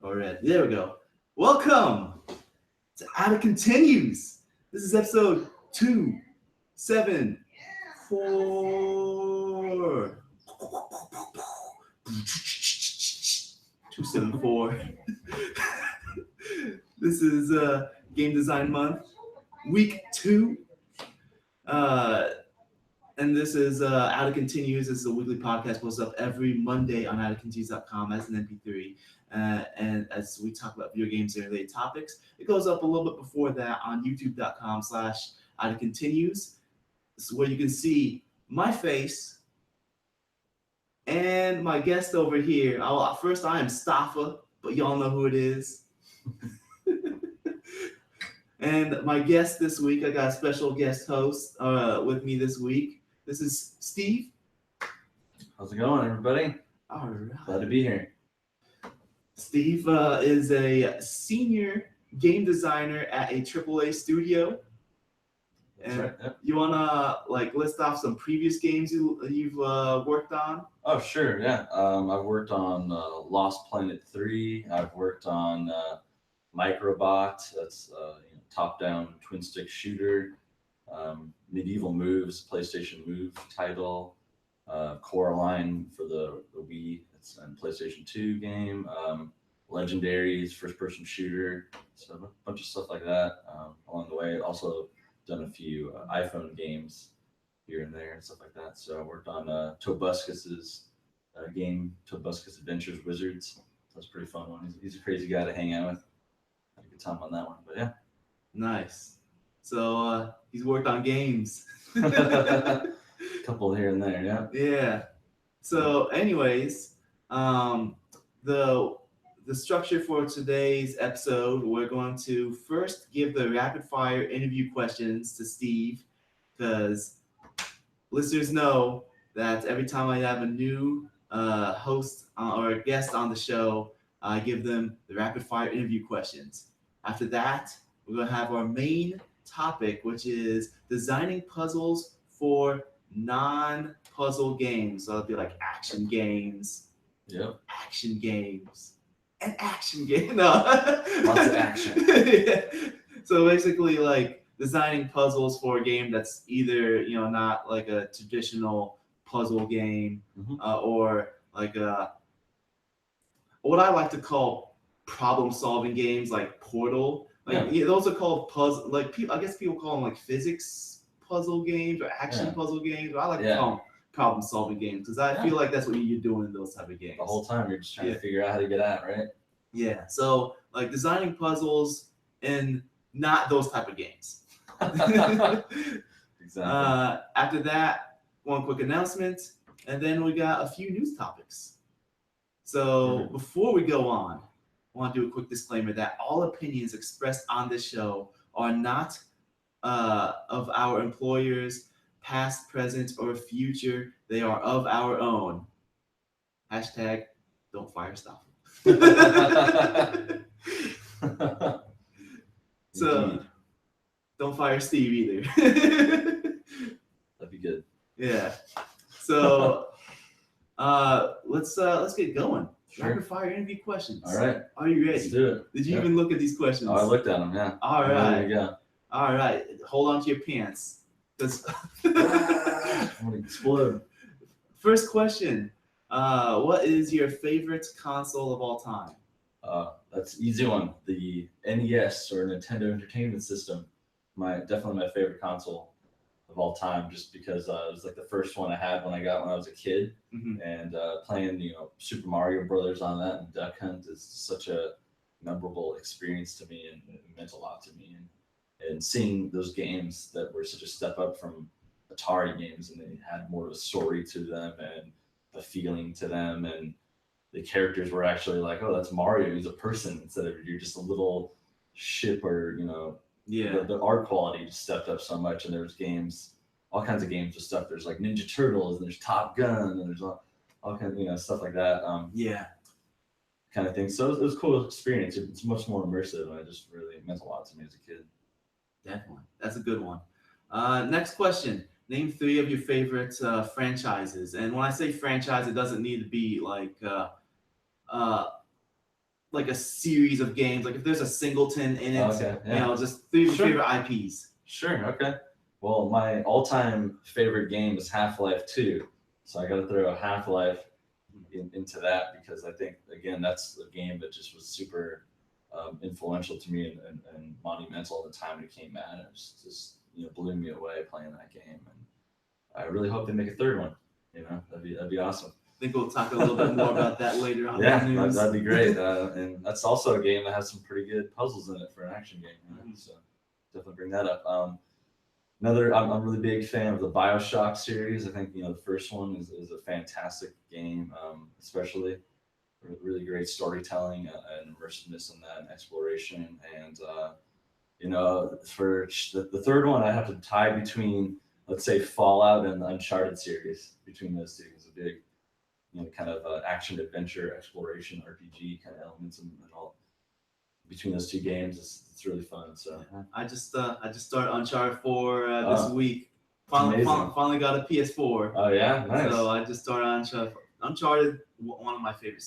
All right, there we go. Welcome to Out It Continues. This is episode 274. 274. This is Game Design Month, week 2. Uh, and this is Out It Continues. This is a weekly podcast posted up every Monday on outitcontinues.com as an MP3. And as we talk about video games and related topics, it goes up a little bit before that on youtube.com/outitcontinues. This is where you can see my face and my guest over here. First, I am Staffa, but y'all know who it is. And my guest this week, I got a special guest host with me this week. This is Steve. How's it going, everybody? All right. Glad to be here. Steve is a senior game designer at a AAA studio. That's And right. Yep. you wanna list off some previous games you've worked on? Oh, sure. Yeah. I've worked on Lost Planet 3. I've worked on Microbot. That's top-down twin-stick shooter. Medieval Moves, PlayStation Move title. Coraline for the Wii. It's a PlayStation 2 game. Legendaries, first-person shooter. So a bunch of stuff like that along the way. Also done a few iPhone games here and there and stuff like that. So I worked on Tobuscus's game, Tobuscus Adventures Wizards. That's a pretty fun one. He's a crazy guy to hang out with. Had a good time on that one. But yeah. Nice. So he's worked on games. Couple here and there, yeah. Yeah. So, anyways, the structure for today's episode, we're going to first give the rapid fire interview questions to Steve, because listeners know that every time I have a new host or a guest on the show, I give them the rapid fire interview questions. After that, we're going to have our main topic, which is designing puzzles for non-puzzle games. So it'll be like action games, Yep. and action game. No. Lots of action. Yeah. So basically, like designing puzzles for a game that's either not like a traditional puzzle game, or like what I like to call problem-solving games, like Portal. Those are called puzzle. Like I guess people call them like physics puzzle games or action puzzle games. But I like to call them problem-solving games because I feel like that's what you're doing in those type of games. The whole time you're just trying to figure out how to get out, right? Yeah. So like designing puzzles in not those type of games. Exactly. After that, one quick announcement, and then we got a few news topics. So before we go on, I want to do a quick disclaimer that all opinions expressed on this show are not of our employers, past, present, or future. They are of our own. Hashtag don't fire stuff. So don't fire Steve either. That'd be good. Yeah. So let's get going. Sure. Rapid fire interview questions. All right. Are you ready? Let's do it. Did you even look at these questions? Oh, I looked at them, yeah. All right. There you go. All right. Hold on to your pants. I'm gonna explode. First question. What is your favorite console of all time? That's an easy one. The NES, or Nintendo Entertainment System. Definitely my favorite console of all time, just because it was like the first one I had when I was a kid, and playing Super Mario Brothers on that and Duck Hunt is such a memorable experience to me, and it meant a lot to me. And seeing those games that were such a step up from Atari games, and they had more of a story to them and a feeling to them, and the characters were actually like, oh, that's Mario, he's a person, instead of you're just a little ship, or the art quality just stepped up so much. And there's games, all kinds of games with stuff. There's like Ninja Turtles, and there's Top Gun, and there's all kinds of stuff like that. Kind of thing. So it was a cool experience. It's much more immersive, and it just really meant a lot to me as a kid. Definitely. That's a good one. Next question. Name 3 of your favorite franchises. And when I say franchise, it doesn't need to be like like a series of games. Like if there's a singleton in it, Okay, yeah. you know, just 3 of your Sure. favorite IPs. Sure. Okay. Well, my all-time favorite game is Half-Life 2, so I got to throw Half-Life into that because I think again that's a game that just was super influential to me and monumental at the time it came out. It was just blew me away playing that game, and I really hope they make a third one. That'd be awesome. I think we'll talk a little bit more about that later on. Yeah, in the news. that'd be great. And that's also a game that has some pretty good puzzles in it for an action game. So definitely bring that up. I'm a really big fan of the BioShock series. I think the first one is a fantastic game, especially really great storytelling and immersiveness in that and exploration. And for the third one, I have to tie between, let's say, Fallout and the Uncharted series. Between those two is a big kind of action adventure exploration RPG kind of elements and all. Between those two games, it's really fun. So I just started Uncharted 4 this Oh, week. Finally got a PS4. Oh yeah, nice. So I just started Uncharted. Uncharted, one of my favorite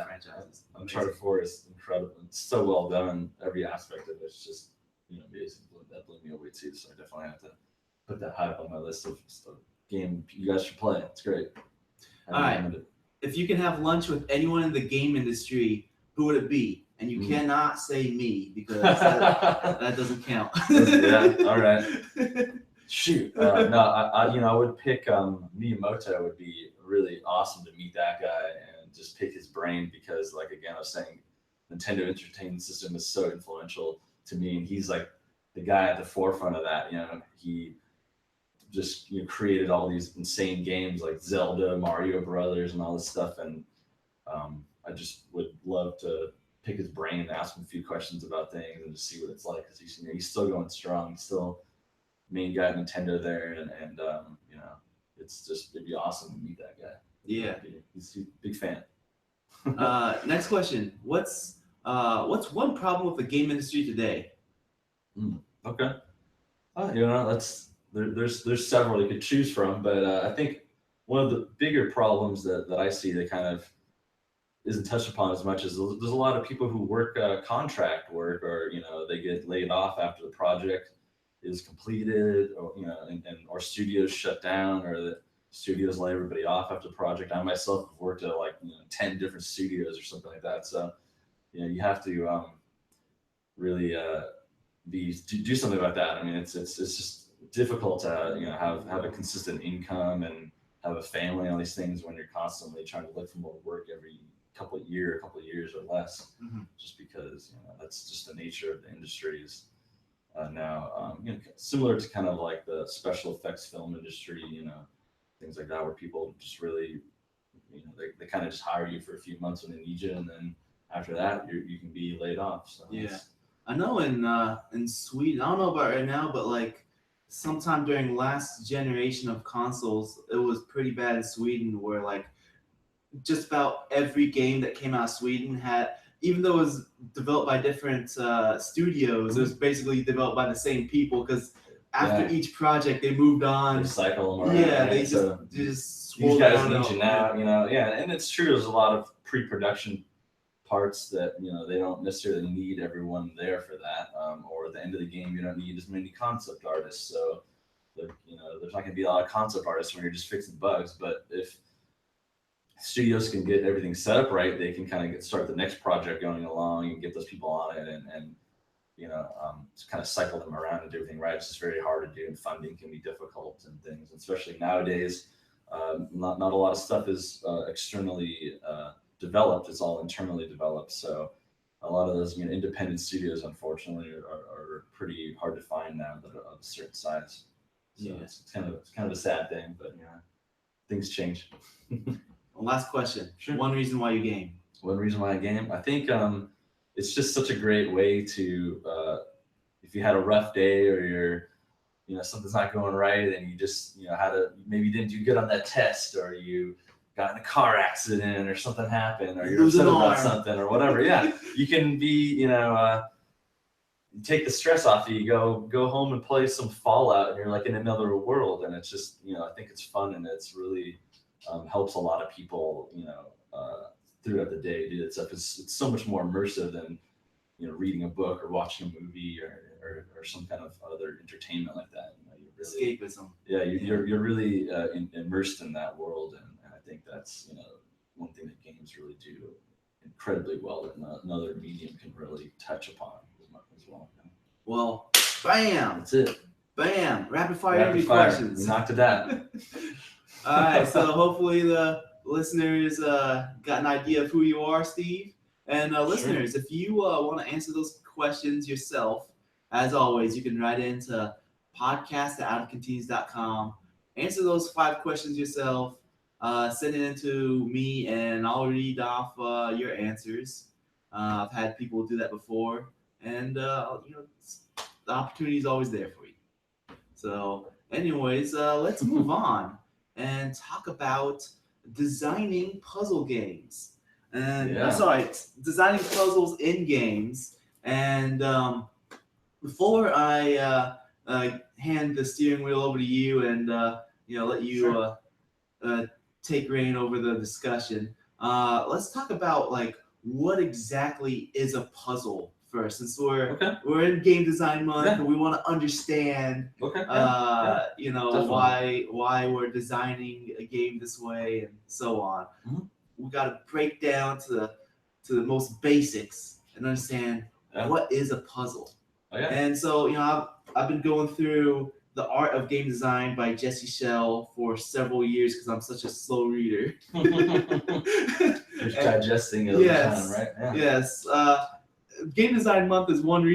franchises. Uncharted 4 is incredible. It's so well done. Every aspect of it's just amazing. That blew me away too. So I definitely have to put that high up on my list of game you guys should play. It's great. All right. If you can have lunch with anyone in the game industry, who would it be? And you cannot say me because that doesn't count. Yeah. All right. Shoot. No, I would pick Miyamoto. Would be really awesome to meet that guy and just pick his brain because, like again, I was saying, Nintendo Entertainment System is so influential to me, and he's like the guy at the forefront of that. He just created all these insane games like Zelda, Mario Brothers, and all this stuff, and I just would love to pick his brain and ask him a few questions about things and just see what it's like because he's still going strong. He's still main guy at Nintendo there, and it'd be awesome to meet that guy. Yeah, he's a big fan. Next question: What's one problem with the game industry today? Okay, there's several you could choose from, but I think one of the bigger problems that I see that kind of isn't touched upon as much as there's a lot of people who work contract work, or they get laid off after the project is completed, or or studios shut down, or the studios lay everybody off after the project. I myself have worked at 10 different studios or something like that. So you have to really do something about that. I mean, it's just difficult to have a consistent income and have a family and all these things when you're constantly trying to look for more work every couple of years or less, just because that's just the nature of the industries now. Similar to kind of like the special effects film industry, things like that, where people just really, they kind of just hire you for a few months when they need you, and then after that you can be laid off. So yeah, I know in Sweden, I don't know about right now, but like sometime during last generation of consoles, it was pretty bad in Sweden, where like just about every game that came out of Sweden had, even though it was developed by different studios, it was basically developed by the same people because after each project they moved on. They cycle them around. Yeah, they just these guys need you now, and it's true. There's a lot of pre-production parts that they don't necessarily need everyone there for that, or at the end of the game you don't need as many concept artists. So, there's not going to be a lot of concept artists when you're just fixing bugs. But if studios can get everything set up right, they can kind of start the next project going along and get those people on it, and kind of cycle them around and do everything right. It's just very hard to do, and funding can be difficult and things, especially nowadays. Not a lot of stuff is externally developed. It's all internally developed. So a lot of those independent studios, unfortunately, are pretty hard to find now that are of a certain size. So it's kind of a sad thing, but things change. Last question. Sure. One reason why you game. One reason why I game. I think it's just such a great way to, if you had a rough day or you're, something's not going right, and you just, maybe you didn't do good on that test, or you got in a car accident or something happened, or you're upset about something or whatever. Yeah, you can be, take the stress off you. Go home and play some Fallout, and you're like in another world. And it's just, I think it's fun, and it's really helps a lot of people, throughout the day, do that stuff. It's so much more immersive than reading a book or watching a movie or some kind of other entertainment like that. You're really, Escapism. yeah, you're really immersed in that world, and I think that's one thing that games really do incredibly well that another medium can really touch upon as well. Well, bam! That's it. Bam! Rapid fire interview questions. We knocked it out. All right, so hopefully the listeners got an idea of who you are, Steve. And listeners, if you want to answer those questions yourself, as always, you can write into podcast@outofcontinues.com. Answer those 5 questions yourself. Send it in to me, and I'll read off your answers. I've had people do that before, and the opportunity is always there for you. So, anyways, let's move on and talk about designing puzzle games. And designing puzzles in games. And before I hand the steering wheel over to you and let you take reign over the discussion, let's talk about what exactly is a puzzle first, since we're in game design month and we want to understand why we're designing a game this way and so on. Mm-hmm. We got to break down to the most basics and understand what is a puzzle. And so I've been going through The Art of Game Design by Jesse Schell for several years because I'm such a slow reader. Just digesting it all the time, right? Yeah. Yes. Game Design Month is one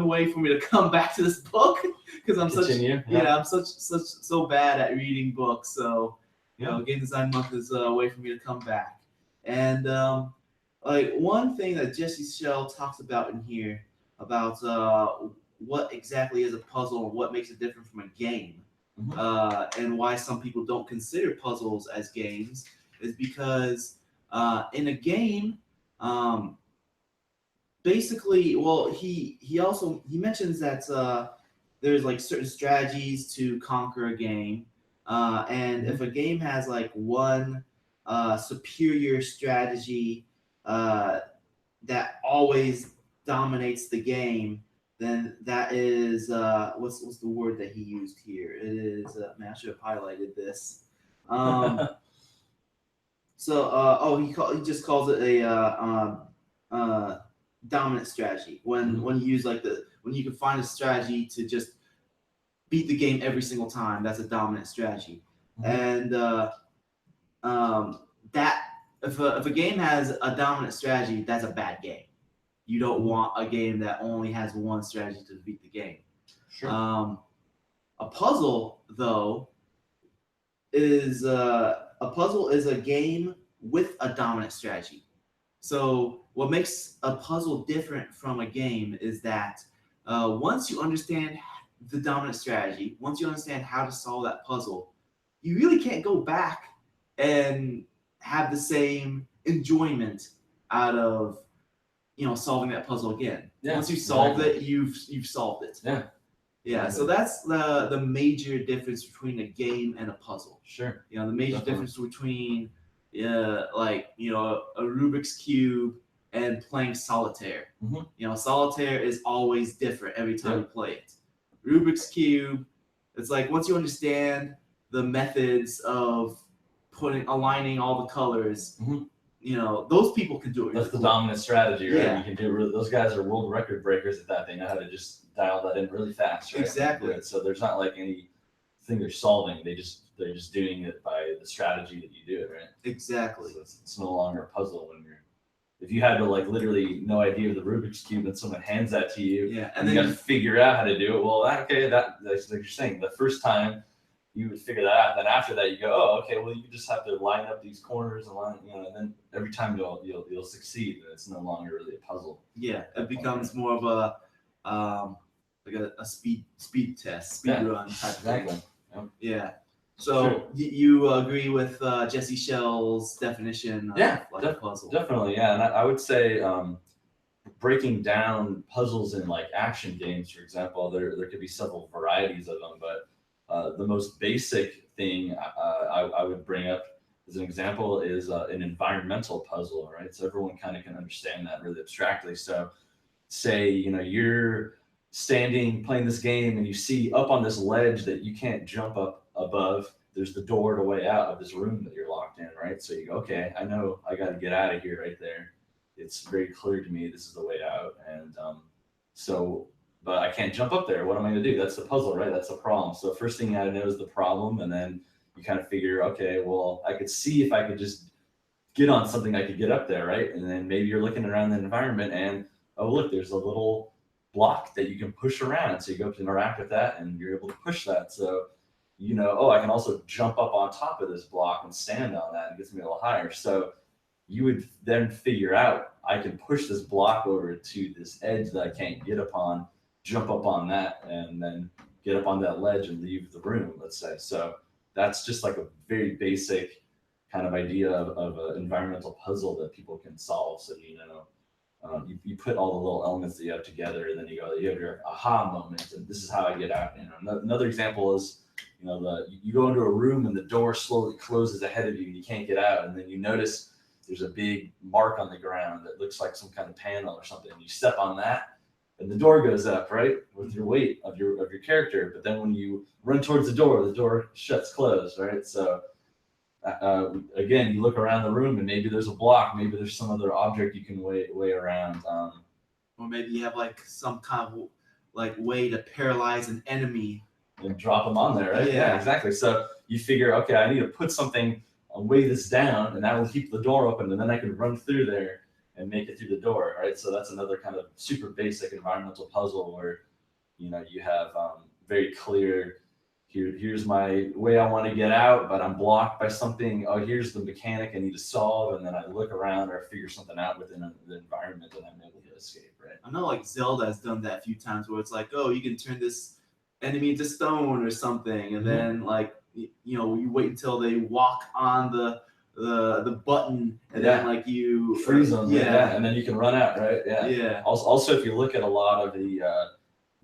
way for me to come back to this book because I'm I'm so bad at reading books. So Game Design Month is a way for me to come back. And one thing that Jesse Schell talks about in here about what exactly is a puzzle and what makes it different from a game, and why some people don't consider puzzles as games is because in a game, basically, well, he mentions that there's certain strategies to conquer a game, and if a game has one superior strategy that always dominates the game, then that is what's the word that he used here? It is I should have highlighted this. He just calls it a dominant strategy when you use when you can find a strategy to just beat the game every single time. That's a dominant strategy. And that if a game has a dominant strategy, that's a bad game. You don't want a game that only has one strategy to beat the game. Sure. A puzzle, though, is a game with a dominant strategy. So what makes a puzzle different from a game is that once you understand the dominant strategy, once you understand how to solve that puzzle, you really can't go back and have the same enjoyment out of solving that puzzle again. Once you solved it, you've solved it. Yeah. So that's the major difference between a game and a puzzle. Sure. The major difference between a Rubik's Cube and playing solitaire. Solitaire is always different every time you play it. Rubik's Cube, it's once you understand the methods of aligning all the colors, those people can do it. That's the dominant strategy, right? You can do. Those guys are world record breakers at that. They know how to just dial that in really fast, right? Exactly. So there's not anything they're solving. They're just doing it by the strategy that you do it, right? Exactly. So it's no longer a puzzle if you had to literally no idea of the Rubik's Cube and someone hands that to you, and then you got to figure out how to do it. Well, that's like you're saying. The first time you would figure that out. Then after that, you go, oh, okay. Well, you just have to line up these corners and and then every time you'll succeed. And it's no longer really a puzzle. Yeah, it becomes more of a speed test, speed run type of thing. Yeah. So you agree with Jesse Schell's definition of a puzzle? Definitely, yeah. And I would say breaking down puzzles in action games, for example, there could be several varieties of them, but the most basic thing I would bring up as an example, is an environmental puzzle, right? So everyone kind of can understand that really abstractly. So, say you're standing playing this game and you see up on this ledge that you can't jump up above. There's the door to way out of this room that you're locked in, right? So you go, okay, I know I got to get out of here right there. It's very clear to me this is the way out, and so but I can't jump up there. What am I going to do? That's the puzzle, right? That's the problem. So first thing you got to know is the problem, and then you kind of figure, okay, well, I could see if I could just get on something, I could get up there, right? And then maybe you're looking around the environment, and oh, look, there's a little block that you can push around. So you go up to interact with that, and you're able to push that. So oh, I can also jump up on top of this block and stand on that, and it gets me a little higher. So you would then figure out, I can push this block over to this edge that I can't get upon, jump up on that, and then get up on that ledge and leave the room, let's say. So that's just like a very basic kind of idea of an environmental puzzle that people can solve. So you put all the little elements that you have together, and then you have your aha moment, and this is how I get out. Another example is you go into a room and the door slowly closes ahead of you and you can't get out, and then you notice there's a big mark on the ground that looks like some kind of panel or something, and you step on that and the door goes up, right, with your weight of your character. But then when you run towards the door shuts closed, right? So again, you look around the room and maybe there's a block, maybe there's some other object you can weigh around, or maybe you have like some kind of like way to paralyze an enemy and drop them on there, right? Yeah. Exactly. So you figure, okay, I need to put something, weigh this down, and that will keep the door open, and then I can run through there and make it through the door, right? So that's another kind of super basic environmental puzzle where you have very clear, here's my way I want to get out, but I'm blocked by something. Oh, here's the mechanic I need to solve, and then I look around or figure something out within the environment, and I'm able to escape, right? I know like Zelda has done that a few times where it's like, oh, you can turn this enemy into stone or something, and then like you wait until they walk on the button, and then like you freeze them, and then you can run out, right? Yeah. Also, if you look at a lot of the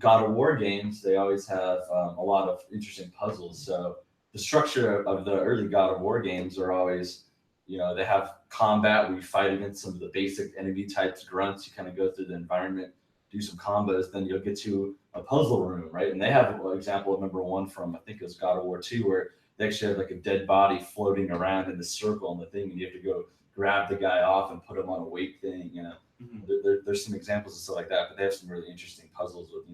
God of War games, they always have a lot of interesting puzzles. So the structure of the early God of War games are always, they have combat where you fight against some of the basic enemy types, grunts. You kind of go through the environment, do some combos, then you'll get to a puzzle room, right? And they have an example of number one from, I think it was God of War 2, where they actually have like a dead body floating around in the circle and the thing, and you have to go grab the guy off and put him on a weight thing. There's some examples of stuff like that, but they have some really interesting puzzles with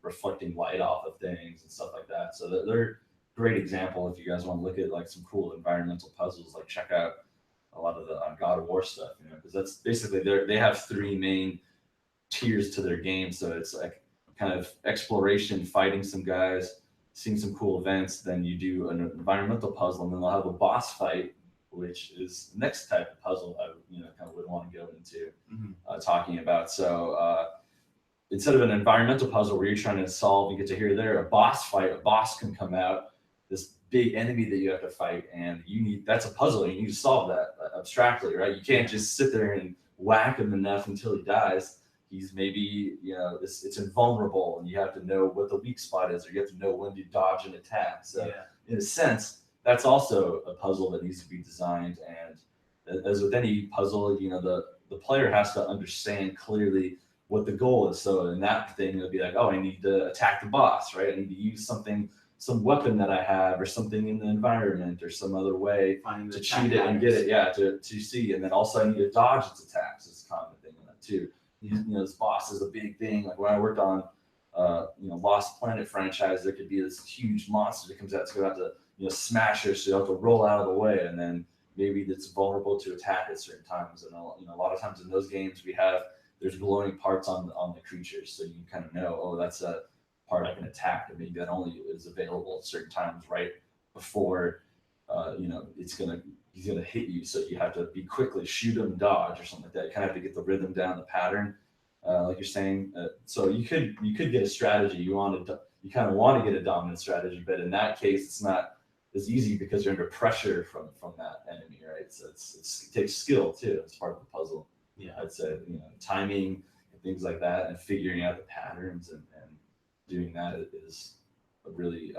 reflecting light off of things and stuff like that. So they're a great example if you guys want to look at like some cool environmental puzzles. Like check out a lot of the God of War stuff, because that's basically they have three main tiers to their game. So it's like kind of exploration, fighting some guys, seeing some cool events. Then you do an environmental puzzle, and then they'll have a boss fight, which is the next type of puzzle I kind of would want to go into talking about. So instead of an environmental puzzle where you're trying to solve, you get to hear there a boss fight. A boss can come out, this big enemy that you have to fight, and that's a puzzle. You need to solve that abstractly, right? You can't just sit there and whack him enough until he dies. He's maybe it's invulnerable, and you have to know what the weak spot is, or you have to know when to dodge an attack. So in a sense, that's also a puzzle that needs to be designed. And as with any puzzle, the player has to understand clearly what the goal is. So in that thing, it'll be like, oh, I need to attack the boss, right? I need to use some weapon that I have, or something in the environment, or some other way to cheat it and get it, to see. And then also I need to dodge its attacks. It's a common thing in that too. This boss is a big thing. Like when I worked on Lost Planet franchise, there could be this huge monster that comes out, so you have to smash her, so you have to roll out of the way, and then maybe it's vulnerable to attack at certain times. And a lot of times in those games there's glowing parts on the creatures, so you kind of know, oh, that's a part I can attack, and maybe that only is available at certain times right before he's gonna hit you, so you have to be quickly shoot him, dodge, or something like that. You kind of have to get the rhythm down, the pattern, like you're saying. So you could get a strategy. You kind of want to get a dominant strategy, but in that case, it's not as easy because you're under pressure from that enemy, right? So it takes skill too. It's part of the puzzle. Yeah, I'd say timing and things like that, and figuring out the patterns and doing that is a really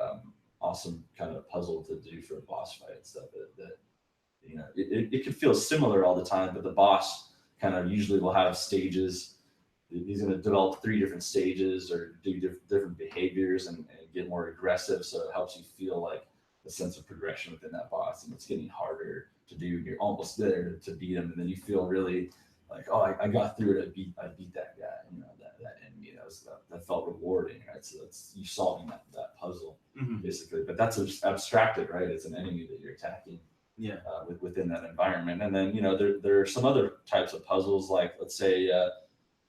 awesome kind of puzzle to do for a boss fight and stuff. That it could feel similar all the time, but the boss kind of usually will have stages. He's going to develop 3 different stages or do different behaviors and get more aggressive. So it helps you feel like a sense of progression within that boss, and it's getting harder to do. You're almost there to beat him, and then you feel really like, oh, I got through it. I beat that guy. That enemy. That felt rewarding, right? So that's you solving that puzzle basically. But that's abstracted, right? It's an enemy that you're attacking. Yeah. Within that environment, and then there are some other types of puzzles, like let's say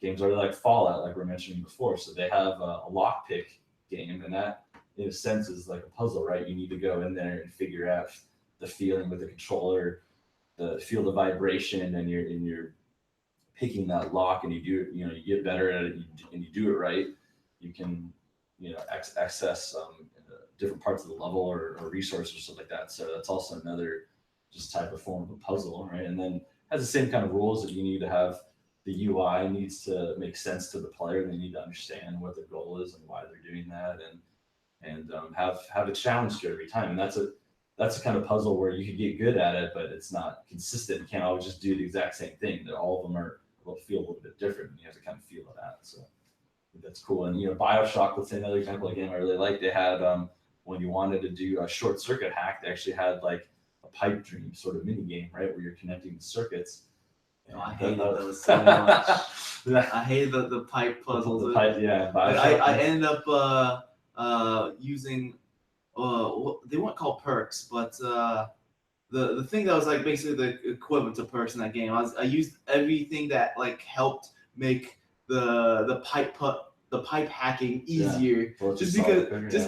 games are like Fallout, like we were mentioning before. So they have a lockpick game, and that in a sense is like a puzzle, right? You need to go in there and figure out the feeling with the controller, feel the vibration, and you're picking that lock, and you do it. You get better at it, and you do it right. You can access different parts of the level or resources or stuff like that. So that's also another just type of form of a puzzle, right? And then has the same kind of rules that you need to have. The UI needs to make sense to the player. They need to understand what their goal is and why they're doing that, and have a challenge to every time. And that's a kind of puzzle where you can get good at it, but it's not consistent. You can't always just do the exact same thing. That all of them will feel a little bit different, and you have to kind of feel it out. So I think that's cool. And BioShock, let's say another example of a game I really like. They had when you wanted to do a short circuit hack, they actually had like a pipe dream sort of mini game, right, where you're connecting the circuits. I hated those so much. I hated the pipe puzzles. The pipe, yeah. I ended up using they weren't called perks, but the thing that was like basically the equivalent to perks in that game. I used everything that like helped make the pipe hacking easier,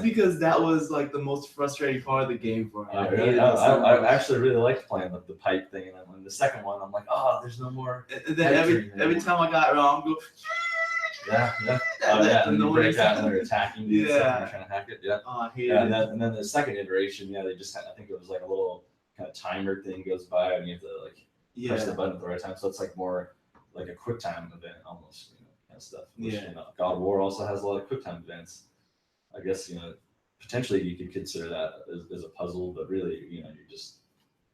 because that was like the most frustrating part of the game for me. I actually really liked playing the pipe thing, and then when the second one, I'm like, oh, there's no more. And then every time I got wrong, go. And you break out and they're attacking you. Yeah. You're trying to hack it. Yeah. Oh, I hated it. And then the second iteration, they just had, I think it was like a little kind of timer thing goes by, and you have to like press the button at the right time. So it's like more like a quick time event almost. Kind of stuff. Which, God of War also has a lot of quick time events. I guess potentially you could consider that as a puzzle, but really you're just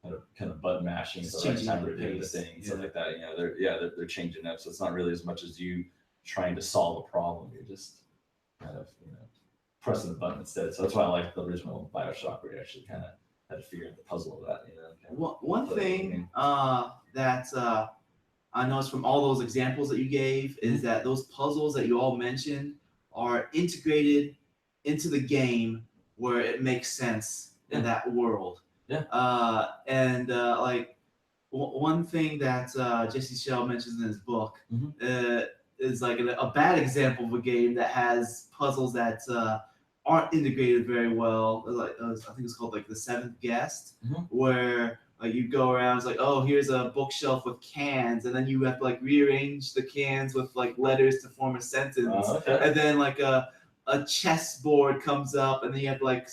kind of button mashing at the right time to do the thing, stuff like that. They're changing up, so it's not really as much as you trying to solve a problem. You're just kind of pressing the button instead. So that's why I like the original BioShock, where you actually kind of had to figure out the puzzle of that. One thing that I noticed from all those examples that you gave is that those puzzles that you all mentioned are integrated into the game where it makes sense in that world. Yeah. Like one thing that Jesse Shell mentions in his book is like a bad example of a game that has puzzles that aren't integrated very well. Like I think it's called like The Seventh Guest, where like you go around, it's like, oh, here's a bookshelf with cans, and then you have to like rearrange the cans with like letters to form a sentence, and then like a chessboard comes up, and then you have to like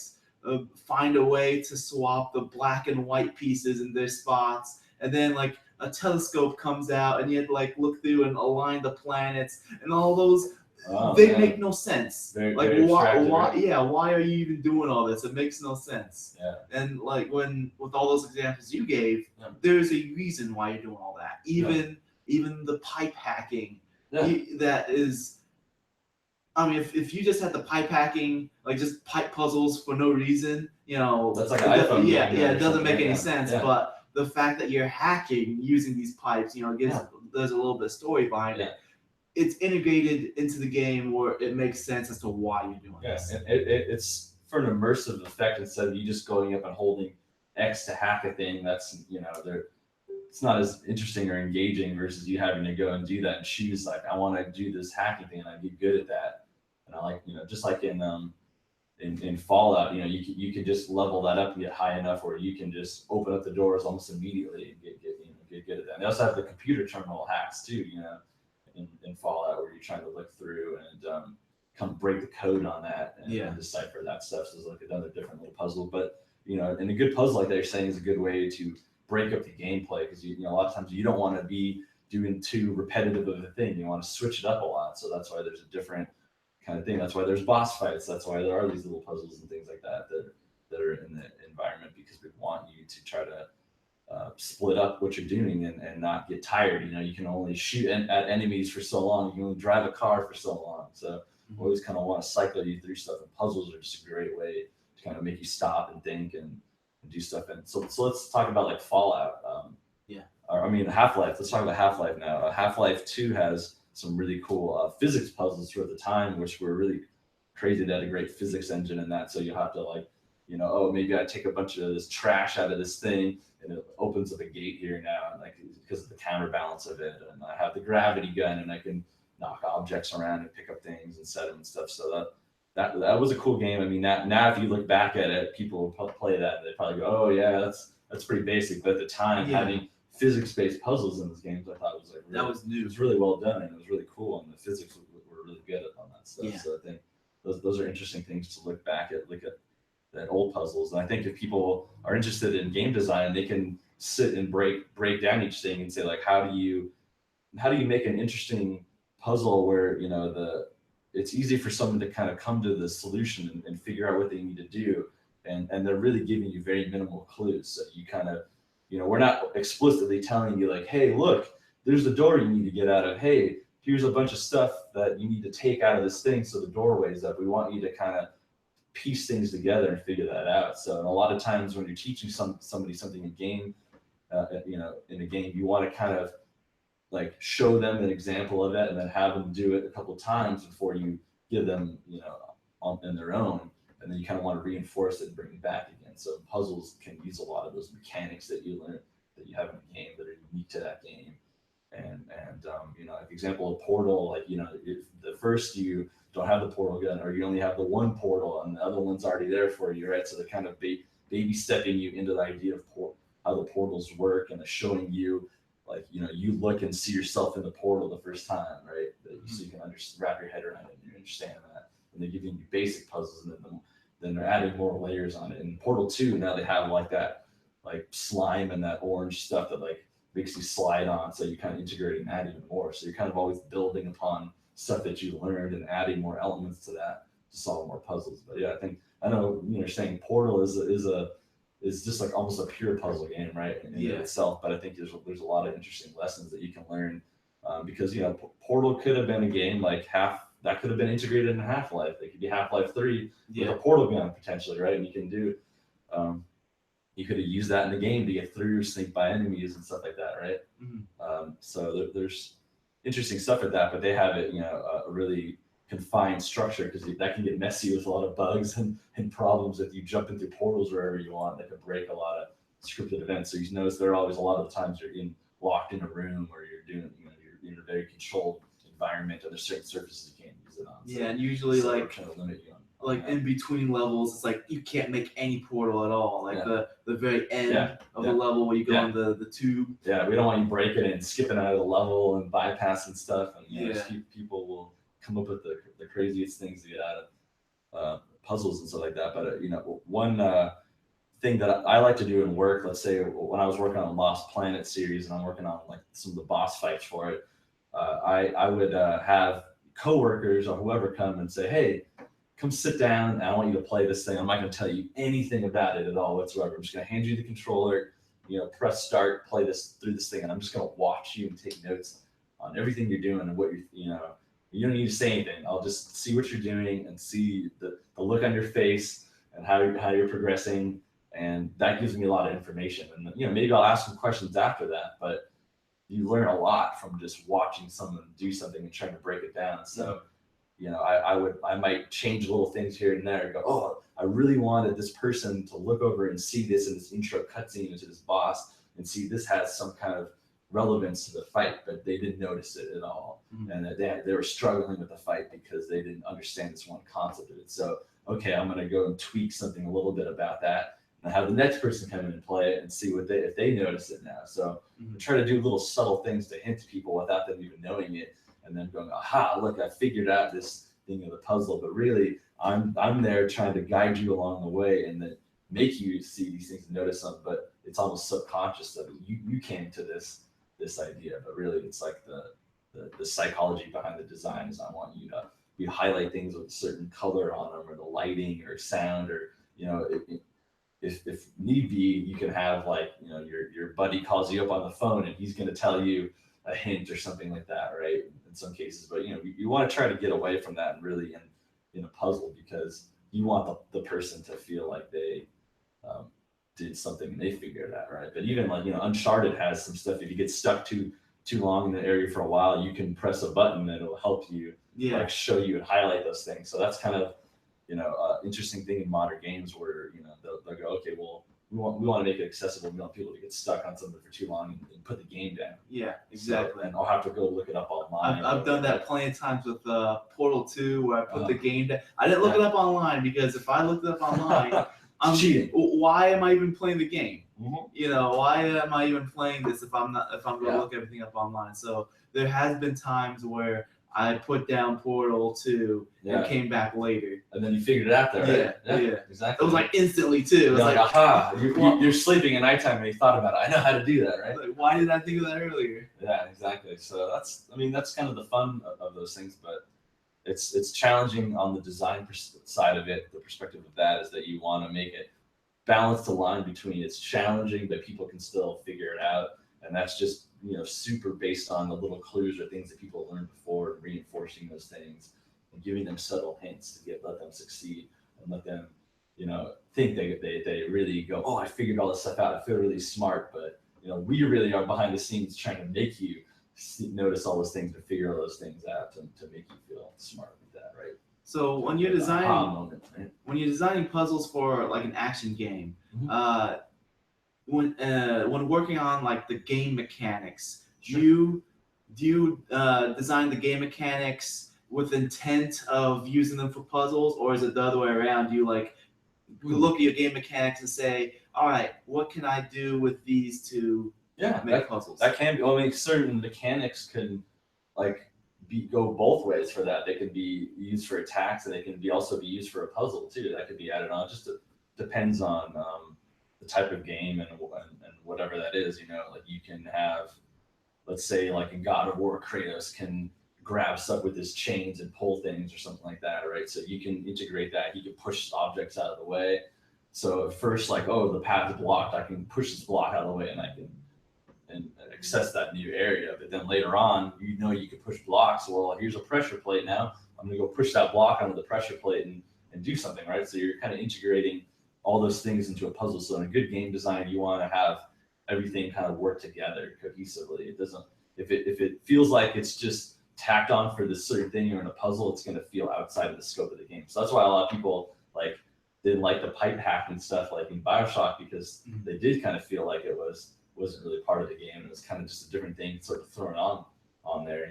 find a way to swap the black and white pieces in their spots, and then like a telescope comes out, and you have to like look through and align the planets, and all those. They make no sense. Very why? Why are you even doing all this? It makes no sense. Yeah. And like with all those examples you gave, there's a reason why you're doing all that. Even the pipe hacking, that is. I mean, if you just had the pipe hacking, like just pipe puzzles for no reason, that's like an iPhone. It doesn't make any sense. Yeah. But the fact that you're hacking using these pipes, there's a little bit of story behind it. It's integrated into the game where it makes sense as to why you're doing this. And it's for an immersive effect instead of you just going up and holding X to hack a thing. That's it's not as interesting or engaging versus you having to go and do that and choose like, I want to do this hacking thing and I get good at that. And I like just like in Fallout, you can just level that up and get high enough where you can just open up the doors almost immediately and get good at that. And they also have the computer terminal hacks too, in Fallout, where you're trying to look through and come break the code on that and decipher that stuff. So it's like another different little puzzle. But and a good puzzle like that, you're saying, is a good way to break up the gameplay, because a lot of times you don't want to be doing too repetitive of a thing. You want to switch it up a lot. So that's why there's a different kind of thing. That's why there's boss fights. That's why there are these little puzzles and things like that that are in the environment, because we want you to try to split up what you're doing and not get tired. You can only shoot at enemies for so long. You can only drive a car for so long. So always kind of want to cycle you through stuff. And puzzles are just a great way to kind of make you stop and think and do stuff. And so let's talk about like Fallout. Or, I mean, Half-Life. Let's talk about Half-Life now. Half-Life 2 has some really cool physics puzzles for the time, which were really crazy. They had a great physics engine in that. So you have to like, oh, maybe I take a bunch of this trash out of this thing and it opens up a gate here now, and like because of the counterbalance of it. And I have the gravity gun and I can knock objects around and pick up things and set them and stuff. So that was a cool game. I mean, now if you look back at it, people will play that and they probably go, oh yeah, that's pretty basic. But at the time, having physics-based puzzles in these games, I thought was like really, that was new. It was really well done and it was really cool, and the physics were really good on that stuff. Yeah. So I think those are interesting things to look back at, that old puzzles. And I think if people are interested in game design, they can sit and break down each thing and say like, how do you make an interesting puzzle where it's easy for someone to kind of come to the solution and figure out what they need to do, and they're really giving you very minimal clues. So you kind of we're not explicitly telling you like, hey, look, there's the door you need to get out of. Hey, here's a bunch of stuff that you need to take out of this thing so the doorway's up. We want you to kind of piece things together and figure that out. So and a lot of times when you're teaching somebody something in game, in a game, you want to kind of like show them an example of it and then have them do it a couple of times before you give them, in their own. And then you kind of want to reinforce it and bring it back again. So puzzles can use a lot of those mechanics that you learn that you have in the game that are unique to that game. And like example, a portal, like, if the first you don't have the portal gun, or you only have the one portal and the other one's already there for you, right? So they're kind of baby stepping you into the idea of how the portals work, and they're showing you, like, you look and see yourself in the portal the first time, right? So you can wrap your head around it and you understand that. And they're giving you basic puzzles, and then they're adding more layers on it. In Portal 2, now they have like that, like slime and that orange stuff that like makes you slide on. So you're kind of integrating that even more. So you're kind of always building upon stuff that you learned and adding more elements to that to solve more puzzles. But yeah, I know you're saying Portal is just like almost a pure puzzle game, right? In itself. But I think there's a lot of interesting lessons that you can learn, because Portal could have been a game like that could have been integrated in Half-Life. It could be Half-Life 3 with a portal gun potentially, right? And you can do, you could have used that in the game to get through, sneak by enemies and stuff like that, right? Mm-hmm. So there's interesting stuff at that, but they have it, a really confined structure, because that can get messy with a lot of bugs and problems if you jump into portals wherever you want. That could break a lot of scripted events. So you notice there are always a lot of the times you're locked in a room, or you're doing, you're in a very controlled environment, and there's certain surfaces you can't use it on. So, and usually like trying to limit you on like in between levels, it's like you can't make any portal at all. Like the very end of the level where you go on the tube. Yeah, we don't want you breaking and skipping out of the level and bypassing stuff. And people will come up with the craziest things to get out of puzzles and stuff like that. But one thing that I like to do in work, let's say when I was working on the Lost Planet series and I'm working on like some of the boss fights for it, I would have coworkers or whoever come and say, hey, come sit down, and I want you to play this thing. I'm not going to tell you anything about it at all whatsoever. I'm just going to hand you the controller, press start, play this through this thing, and I'm just going to watch you and take notes on everything you're doing and what you don't need to say anything. I'll just see what you're doing and see the look on your face and how you're progressing, and that gives me a lot of information. And maybe I'll ask some questions after that, but you learn a lot from just watching someone do something and trying to break it down. So I might change little things here and there and go, oh, I really wanted this person to look over and see this in this intro cutscene into this boss and see this has some kind of relevance to the fight, but they didn't notice it at all. Mm-hmm. And they were struggling with the fight because they didn't understand this one concept of it. So, okay, I'm going to go and tweak something a little bit about that and have the next person come in and play it and see if they notice it now. So try to do little subtle things to hint to people without them even knowing it, and then going, aha, look, I figured out this thing of the puzzle. But really, I'm there trying to guide you along the way and then make you see these things and notice them. But it's almost subconscious that you came to this idea. But really, it's like the psychology behind the design is I want you to highlight things with a certain color on them, or the lighting or sound, or if need be, you can have like, your buddy calls you up on the phone and he's going to tell you a hint or something like that, right? In some cases, but you want to try to get away from that and really in a puzzle, because you want the person to feel like they did something and they figured it out, right? But even like, Uncharted has some stuff. If you get stuck too long in the area for a while, you can press a button and it'll help you, like show you and highlight those things. So that's kind of interesting thing in modern games where they'll go, okay, well, we want to make it accessible. We want people to get stuck on something for too long and put the game down. Yeah, exactly. So, and I'll have to go look it up online. I've done that plenty of times with Portal 2, where I put the game down. I didn't look it up online, because if I looked it up online, I'm cheating. Why am I even playing the game? Mm-hmm. Why am I even playing this if I'm going to look everything up online? So there has been times where I put down Portal 2 and came back later. And then you figured it out there, right? Yeah. Exactly. It was like instantly too. It was like, aha, you're sleeping at nighttime and you thought about it. I know how to do that, right? Like, why did I think of that earlier? Yeah, exactly. So that's kind of the fun of those things, but it's challenging on the design side of it. The perspective of that is that you want to make it balance the line between it's challenging, but people can still figure it out. And that's just, super based on the little clues or things that people learned before, and reinforcing those things and giving them subtle hints to let them succeed and let them, think they really go, oh, I figured all this stuff out. I feel really smart. But, we really are behind the scenes trying to make you notice all those things and figure all those things out to make you feel smart with that, right? So when you're designing puzzles for like an action game, when working on like the game mechanics, do you design the game mechanics with intent of using them for puzzles, or is it the other way around? Do you like look at your game mechanics and say, all right, what can I do with these to make puzzles? That can be. Certain mechanics can like go both ways for that. They can be used for attacks, and they can also be used for a puzzle too. That could be added on. Just depends on the type of game and whatever that is. Like you can have, let's say, like in God of War, Kratos can grab stuff with his chains and pull things or something like that, right? So you can integrate that. He can push objects out of the way. So at first, like, oh, the path is blocked, I can push this block out of the way and I can access that new area. But then later on, you can push blocks. Well, here's a pressure plate now. I'm gonna go push that block onto the pressure plate and do something, right? So you're kind of integrating all those things into a puzzle. So in good game design, you want to have everything kind of work together cohesively. It doesn't, if it feels like it's just tacked on for this certain thing or in a puzzle, it's going to feel outside of the scope of the game. So that's why a lot of people didn't like the pipe hacking stuff like in BioShock, because they did kind of feel like it wasn't really part of the game. It was kind of just a different thing sort of thrown on there,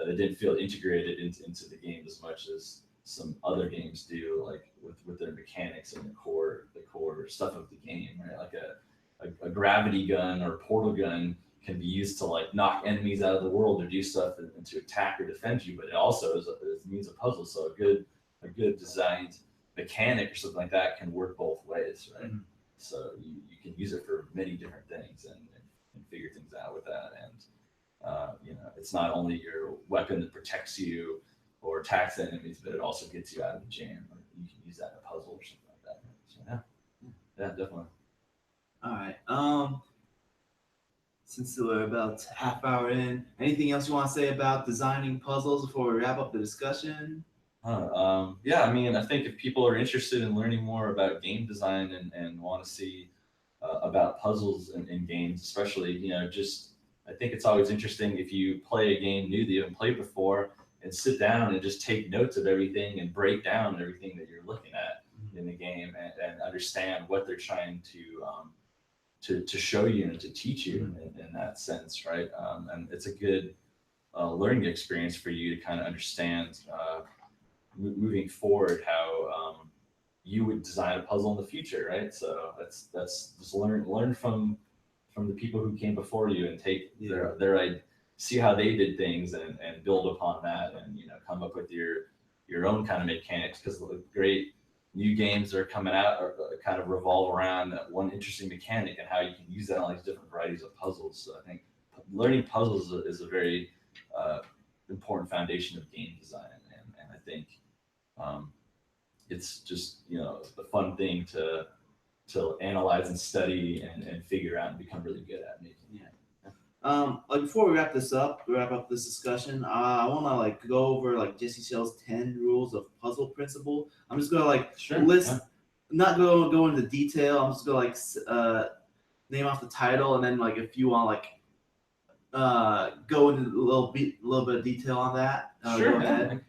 they didn't feel integrated into the game as much as some other games do, like with their mechanics and the core stuff of the game, right? Like a gravity gun or portal gun can be used to like knock enemies out of the world or do stuff and to attack or defend you, but it also is a means of puzzle. So a good designed mechanic or something like that can work both ways, right? Mm-hmm. So you can use it for many different things and figure things out with that. And it's not only your weapon that protects you or attacks enemies, but it also gets you out of the jam. Or you can use that in a puzzle or something like that. So yeah, definitely. All right. Since we're about half hour in, anything else you want to say about designing puzzles before we wrap up the discussion? Yeah, I think if people are interested in learning more about game design and want to see about puzzles in games, especially, I think it's always interesting if you play a game new that you haven't played before and sit down and just take notes of everything and break down everything that you're looking at in the game and understand what they're trying to show you and to teach you in that sense, right? And it's a good learning experience for you to kind of understand moving forward how you would design a puzzle in the future, right? So that's just learn from the people who came before you and take their see how they did things and build upon that and come up with your own kind of mechanics, because the great new games that are coming out are kind of revolve around that one interesting mechanic and how you can use that on these different varieties of puzzles. So I think learning puzzles is a very important foundation of game design, and I think it's just a fun thing to to analyze and study and figure out and become really good at making. Like before we wrap up this discussion, I want to like go over like Jesse Shell's 10 rules of puzzle principle. I'm just gonna like list, not go into detail. I'm just gonna like name off the title, and then like if you want like go into a little bit of detail on that. Go ahead.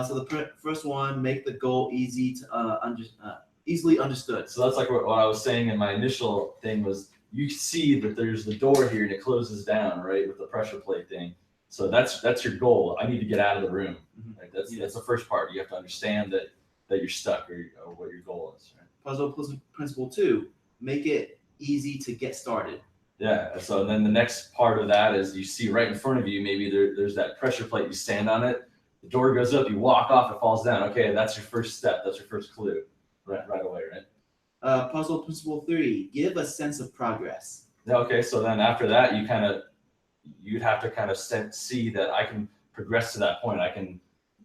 So the first one, make the goal easy to easily understood. So that's like what I was saying in my initial thing was, you see that there's the door here and it closes down, right, with the pressure plate thing. So that's your goal. I need to get out of the room. Mm-hmm. Right? That's the first part. You have to understand that you're stuck or what your goal is. Right? Puzzle principle 2, make it easy to get started. Yeah. So then the next part of that is you see right in front of you, maybe there's that pressure plate. You stand on it. The door goes up. You walk off. It falls down. Okay, that's your first step. That's your first clue. Right away, right? Puzzle principle 3, give a sense of progress. Okay, so then after that, you'd have to kind of see that I can progress to that point.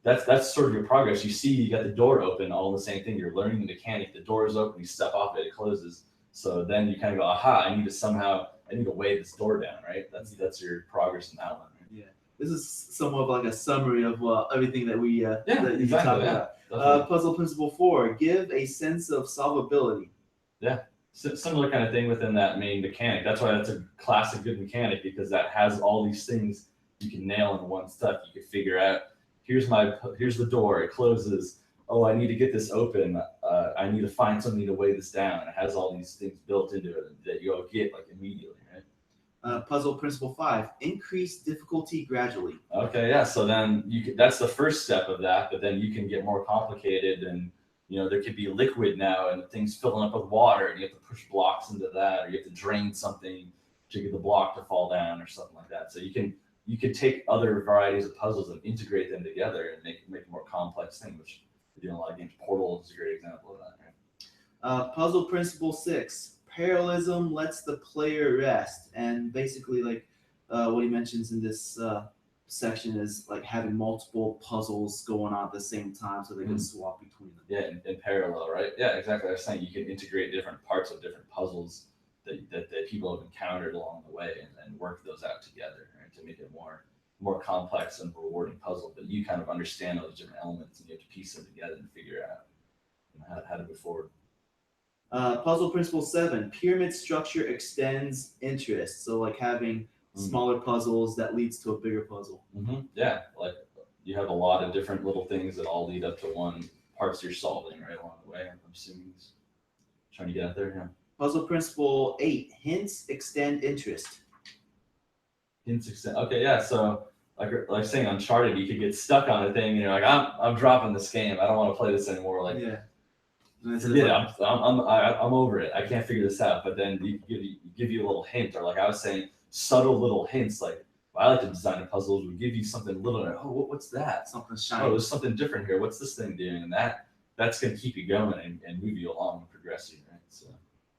That's sort of your progress. You see, you got the door open, all in the same thing. You're learning the mechanic. The door is open. You step off it, it closes. So then you kind of go, aha! I need to weigh this door down, right? That's your progress in that one. Right? Yeah, this is somewhat like a summary of everything that we exactly, talked about. Puzzle principle 4, give a sense of solvability. Yeah, similar kind of thing within that main mechanic. That's why that's a classic good mechanic, because that has all these things you can nail in one step. You can figure out, here's the door, it closes. Oh, I need to get this open. I need to find something to weigh this down. And it has all these things built into it that you'll get like immediately, right? Puzzle principle 5, increase difficulty gradually. Okay, yeah. So then that's the first step of that, but then you can get more complicated, and there could be liquid now and things filling up with water, and you have to push blocks into that, or you have to drain something to get the block to fall down or something like that. So you can take other varieties of puzzles and integrate them together and make a more complex thing, which a lot of games. Portal is a great example of that. Right? Puzzle principle 6, parallelism lets the player rest. And basically, like what he mentions in this section is like having multiple puzzles going on at the same time, so they can swap between them. Yeah, in parallel, right? Yeah, exactly. I was saying you can integrate different parts of different puzzles that people have encountered along the way and work those out together, right, to make it more complex and rewarding puzzle. But you kind of understand those different elements, and you have to piece them together and figure out how to move forward. Puzzle principle 7, pyramid structure extends interest. So like having smaller puzzles that leads to a bigger puzzle. Mm-hmm. Yeah, like you have a lot of different little things that all lead up to one parts you're solving right along the way. I'm assuming he's trying to get out there. Yeah. Puzzle principle 8, hints extend interest. Hints extend. Okay, yeah. So like saying Uncharted, you could get stuck on a thing, and you're like, I'm dropping this game. I don't want to play this anymore. Like, yeah. Forget it. I'm over it. I can't figure this out. But then give you a little hint, or like I was saying, subtle little hints. Like, I like to design puzzles. We give you something little. Like, oh, what's that? Something shiny. Oh, there's something different here. What's this thing doing? And that's going to keep you going and move you along and progress you, right? So.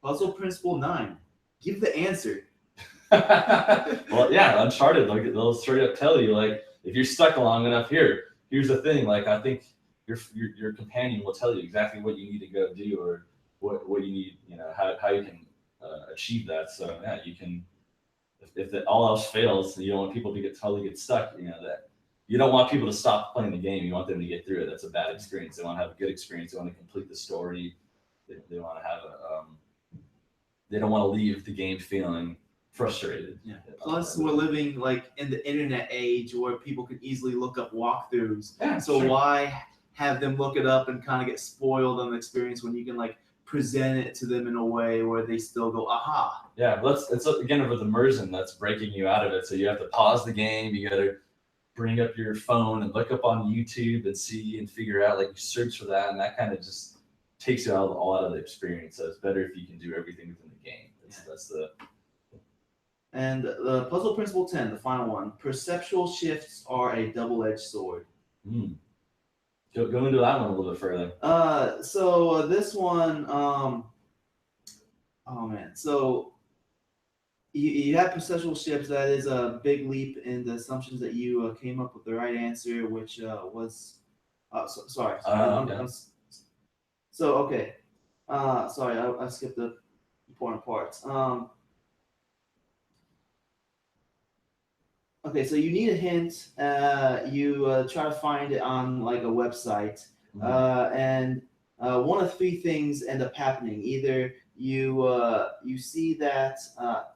Puzzle principle 9, give the answer. Well, yeah, Uncharted, like they'll straight up tell you, like, if you're stuck long enough, here's the thing. Like, I think your companion will tell you exactly what you need to go do, or what you need, how you can achieve that. So yeah, you can. If all else fails, you don't want people to get stuck. That you don't want people to stop playing the game. You want them to get through it. That's a bad experience. They want to have a good experience. They want to complete the story. They want to have they don't want to leave the game feeling frustrated. Yeah. Plus, we're living like in the internet age where people can easily look up walkthroughs. Yeah, so why have them look it up and kind of get spoiled on the experience when you can like present it to them in a way where they still go, aha. Yeah, it's again with immersion, that's breaking you out of it. So you have to pause the game. You got to bring up your phone and look up on YouTube and see and figure out, like, you search for that, and that kind of just takes you all out of the experience. So it's better if you can do everything within the game. That's the. And the puzzle principle 10, the final one, perceptual shifts are a double-edged sword. Go into that one a little bit further. So this one, so you have perceptual shifts. That is a big leap in the assumptions that you came up with the right answer, which was, sorry. Okay. So okay, sorry, I skipped important parts. Okay, so you need a hint. You try to find it on like a website, and one of three things end up happening. Either you see that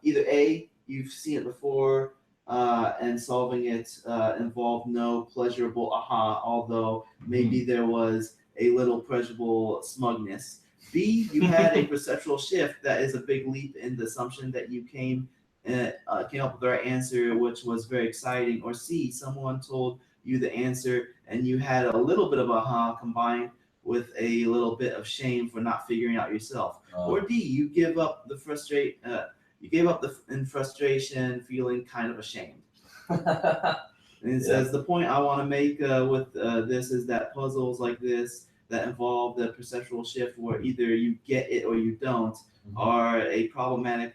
either A, you've seen it before, and solving it involved no pleasurable aha, although maybe there was a little pleasurable smugness. B, you had a perceptual shift that is a big leap in the assumption that you came up with the right answer, which was very exciting. Or C, someone told you the answer and you had a little bit of aha combined with a little bit of shame for not figuring out yourself. Or D, you give up in frustration, feeling kind of ashamed. And it says the point I want to make with this is that puzzles like this that involve the perceptual shift, where either you get it or you don't, are a problematic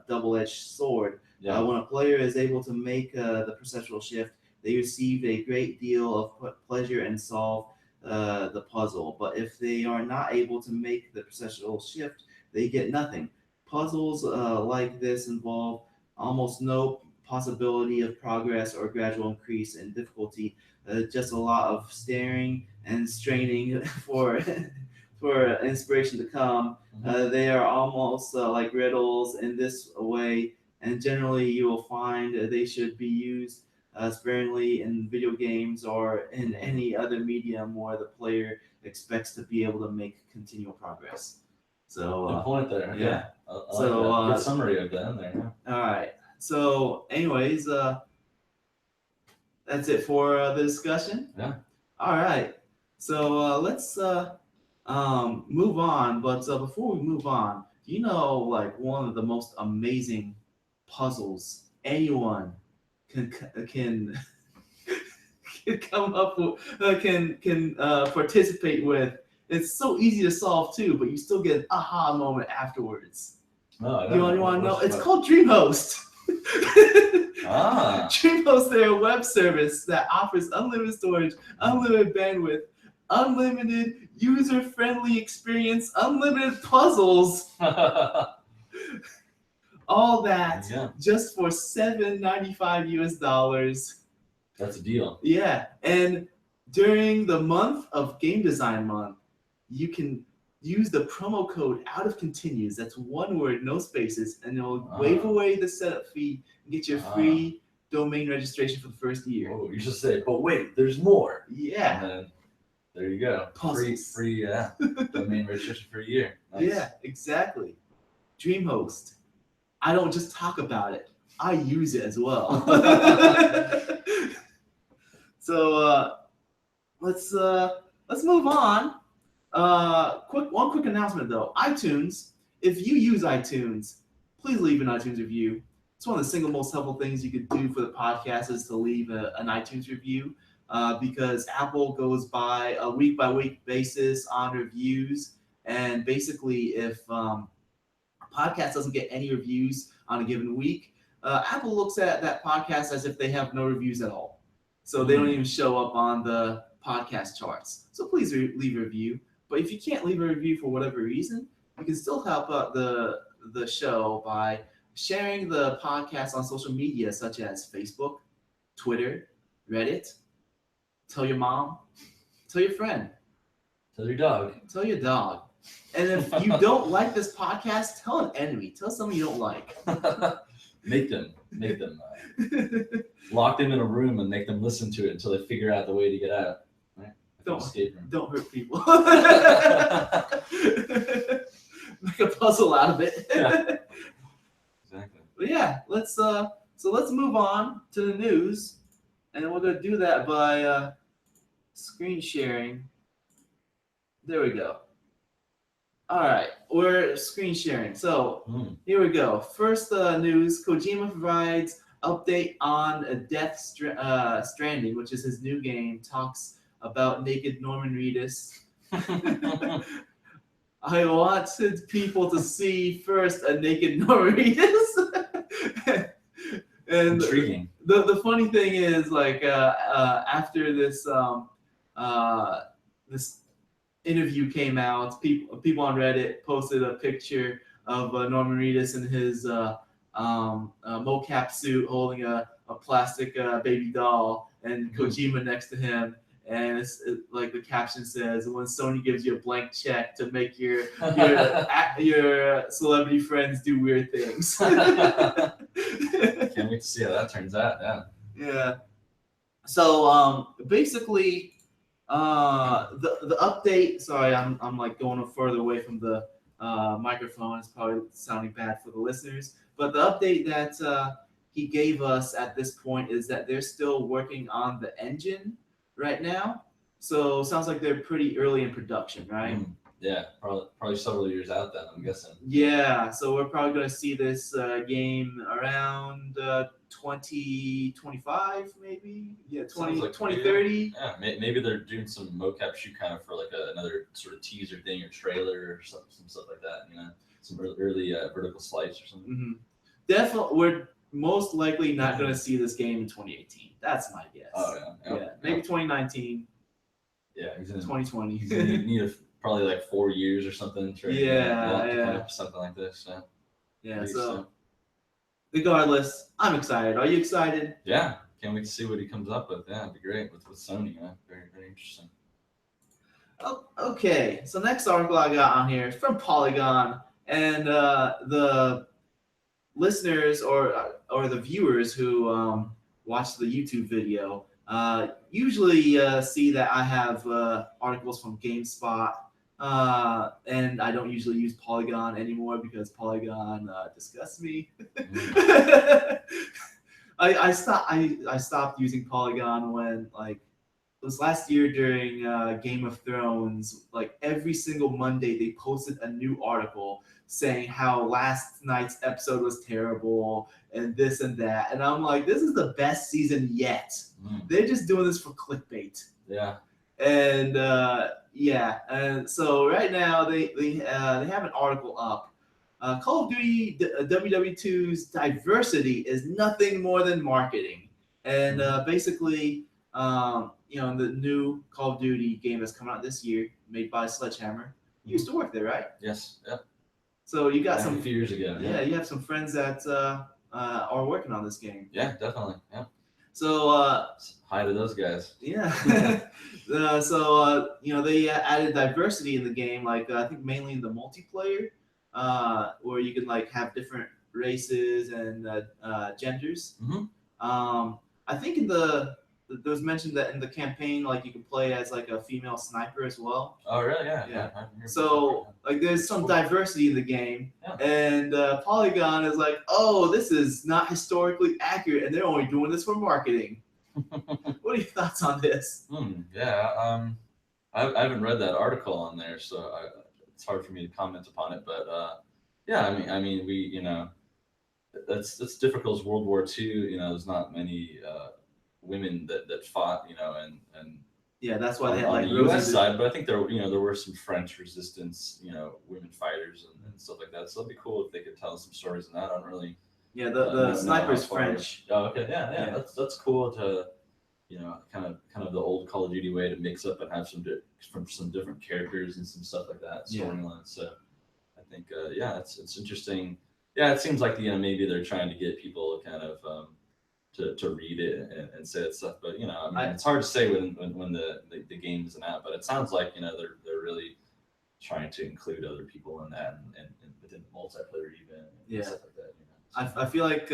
double-edged sword. When a player is able to make the perceptual shift, they receive a great deal of pleasure and solve the puzzle. But if they are not able to make the perceptual shift, they get nothing. Puzzles like this involve almost no possibility of progress or gradual increase in difficulty. Just a lot of staring and straining for inspiration to come. They are almost like riddles in this way, and generally you will find they should be used sparingly in video games or in any other medium where the player expects to be able to make continual progress. So good point there. Yeah. I like that. Good summary of that in there. All right. So, anyways, that's it for the discussion. Yeah. All right. So let's move on. But before we move on, you know, like one of the most amazing puzzles anyone can can come up with, can participate with. It's so easy to solve too, but you still get an aha moment afterwards. Oh, You want to know? It's called DreamHost. DreamHost, they're a web service that offers unlimited storage, unlimited bandwidth, unlimited user-friendly experience, unlimited puzzles. All that just for $7.95 US. That's a deal. Yeah, and during the month of Game Design Month, you can use the promo code Out of Continues. That's one word, no spaces, and it'll waive away the setup fee and get your free domain registration for the first year. Oh, you should say, but wait, there's more. Yeah. And then there you go. Puzzles. Free domain registration for a year. Nice. Yeah, exactly. DreamHost. I don't just talk about it. I use it as well. So let's move on. One quick announcement though. iTunes. If you use iTunes, please leave an iTunes review. It's one of the single most helpful things you could do for the podcast is to leave an iTunes review, because Apple goes by a week-by-week basis on reviews, and basically if a podcast doesn't get any reviews on a given week, Apple looks at that podcast as if they have no reviews at all. So they don't even show up on the podcast charts. So please leave a review. But if you can't leave a review for whatever reason, you can still help out the show by sharing the podcast on social media such as Facebook, Twitter, Reddit. Tell your mom, tell your friend, tell your dog. Tell your dog. And if you don't like this podcast, tell an enemy. Tell someone you don't like. Make them lock them in a room and make them listen to it until they figure out the way to get out. Right? Don't hurt people. Make a puzzle out of it. Yeah. Exactly. But yeah, let's move on to the news, and we're gonna do that by screen sharing. There we go. All right, we're screen sharing. So here we go. First news: Kojima provides update on Death Stranding, which is his new game. Talks about naked Norman Reedus. I wanted people to see first a naked Norman Reedus. And intriguing. The funny thing is, like, after this this interview came out, people on Reddit posted a picture Norman Reedus in his mocap suit holding a plastic baby doll, and Kojima next to him. And like the caption says, when Sony gives you a blank check to make your celebrity friends do weird things. Can't wait to see how that turns out. Yeah. Yeah. So basically, the update. Sorry, I'm like going further away from the microphone. It's probably sounding bad for the listeners. But the update that he gave us at this point is that they're still working on the engine right now. So sounds like they're pretty early in production, right? Yeah, probably several years out then, I'm guessing. Yeah, so we're probably going to see this game around 2025, maybe? Yeah, 2030. Yeah, maybe they're doing some mocap shoot kind of for like another sort of teaser thing or trailer or some stuff like that, some early vertical slice or something. Mm-hmm. Definitely, we're most likely not going to see this game in 2018. That's my guess. Oh, yeah. Maybe 2019. Yeah, 2020. He's gonna need probably like 4 years or something to come up with something like this. Yeah, so regardless, I'm excited. Are you excited? Yeah, can't wait to see what he comes up with. Yeah, it'd be great with Sony. Very, very interesting. Oh, okay, so next article I got on here is from Polygon, and the listeners or the viewers who watch the YouTube video usually see that I have articles from GameSpot, and I don't usually use Polygon anymore because Polygon disgusts me. I stopped using Polygon when it was last year during Game of Thrones. Like every single Monday, they posted a new article saying how last night's episode was terrible and this and that. And I'm like, this is the best season yet. They're just doing this for clickbait. Yeah. And and so right now they have an article up. Call of Duty WW2's diversity is nothing more than marketing. And basically, the new Call of Duty game that's coming out this year, made by Sledgehammer. You used to work there, right? Yes. Yep. So you got a few years ago. Yeah, you have some friends that are working on this game. Yeah, definitely. Yeah. So hi to those guys. Yeah. They added diversity in the game, like I think mainly in the multiplayer, where you can have different races and genders. I think there was mentioned that in the campaign, you can play as a female sniper as well. Oh, really? Yeah. So there's some diversity in the game, and Polygon is like, oh, this is not historically accurate, and they're only doing this for marketing. What are your thoughts on this? Yeah. I haven't read that article on there, so it's hard for me to comment upon it. But yeah, I mean, we that's difficult as World War II. There's not many women that fought, and yeah, that's why they had on the U.S. side. But I think there were some French resistance, women fighters and stuff like that. So it'd be cool if they could tell some stories on that. I don't really. Yeah, the sniper's French. Oh, okay, yeah. That's cool to, kind of the old Call of Duty way to mix up and have some different characters and some stuff like that storylines. So I think it's interesting. Yeah, it seems like maybe they're trying to get people kind of to read it and say that stuff, but it's hard to say when the game isn't out. But it sounds like they're really trying to include other people in that and within the multiplayer even and stuff like that. I feel like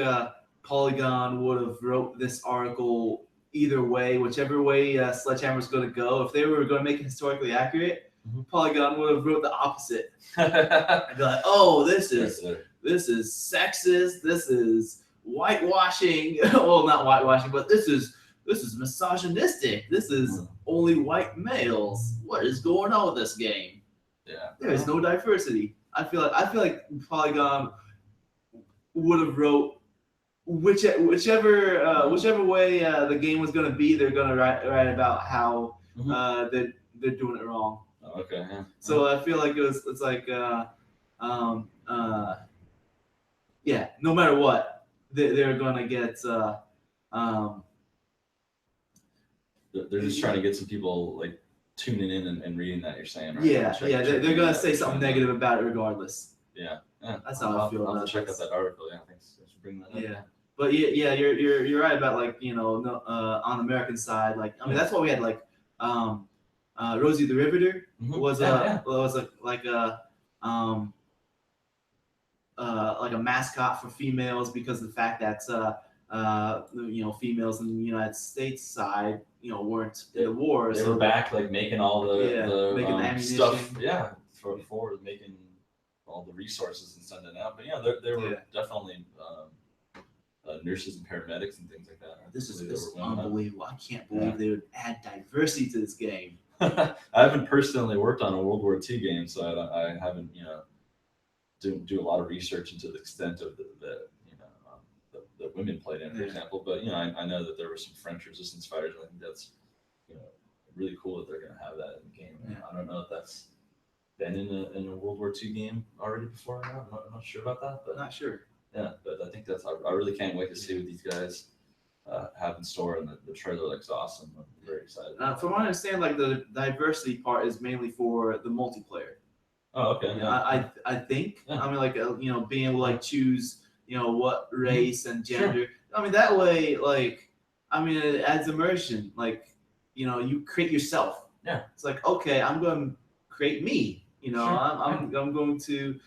Polygon would have wrote this article either way, whichever way Sledgehammer's going to go. If they were going to make it historically accurate, Polygon would have wrote the opposite. I'd be like, oh, this is sexist. This is whitewashing. Well, not whitewashing, but this is misogynistic. This is only white males. What is going on with this game? Yeah, there is no diversity. I feel like Polygon would have wrote whichever way the game was going to be. They're going to write about how they're doing it wrong. Oh, okay. Yeah. So I feel like it's like no matter what, they're going to get. They're just trying to get some people tuning in and reading that you're saying, right? Yeah, they're going to say something negative about it regardless. Yeah. Yeah, That's how I feel I'll have about to check out this. that article. Yeah, thanks for bringing that up. Yeah. But yeah, you're right about like no, on the American side, like I mean that's why we had like Rosie the Riveter was Yeah, was like a um like a mascot for females because of the fact that females in the United States side weren't in the war, They so were back like making all the making the ammunition. stuff. Yeah, for making all the resources and sending out. But yeah, there were Yeah. definitely nurses and paramedics and things like that. This There is were women. unbelievable. I can't believe they would add diversity to this game. I haven't personally worked on a World War II game, so I haven't do a lot of research into the extent of the women played in, for example. But I know that there were some French resistance fighters, and I think that's really cool that they're going to have that in the game. Yeah. I don't know if that's been in a World War II game already before or not. I'm not sure about that, but Not sure. yeah, but I think I really can't wait to see what these guys have in store, and the trailer looks awesome. I'm very excited. From what I understand, like the diversity part is mainly for the multiplayer. Oh, okay. Yeah. I think. Yeah. I mean, like being able to like choose what race and gender. Sure. I mean that way, like it adds immersion. Like you create yourself. Yeah. It's like okay, I'm going to create me. Sure. I'm going to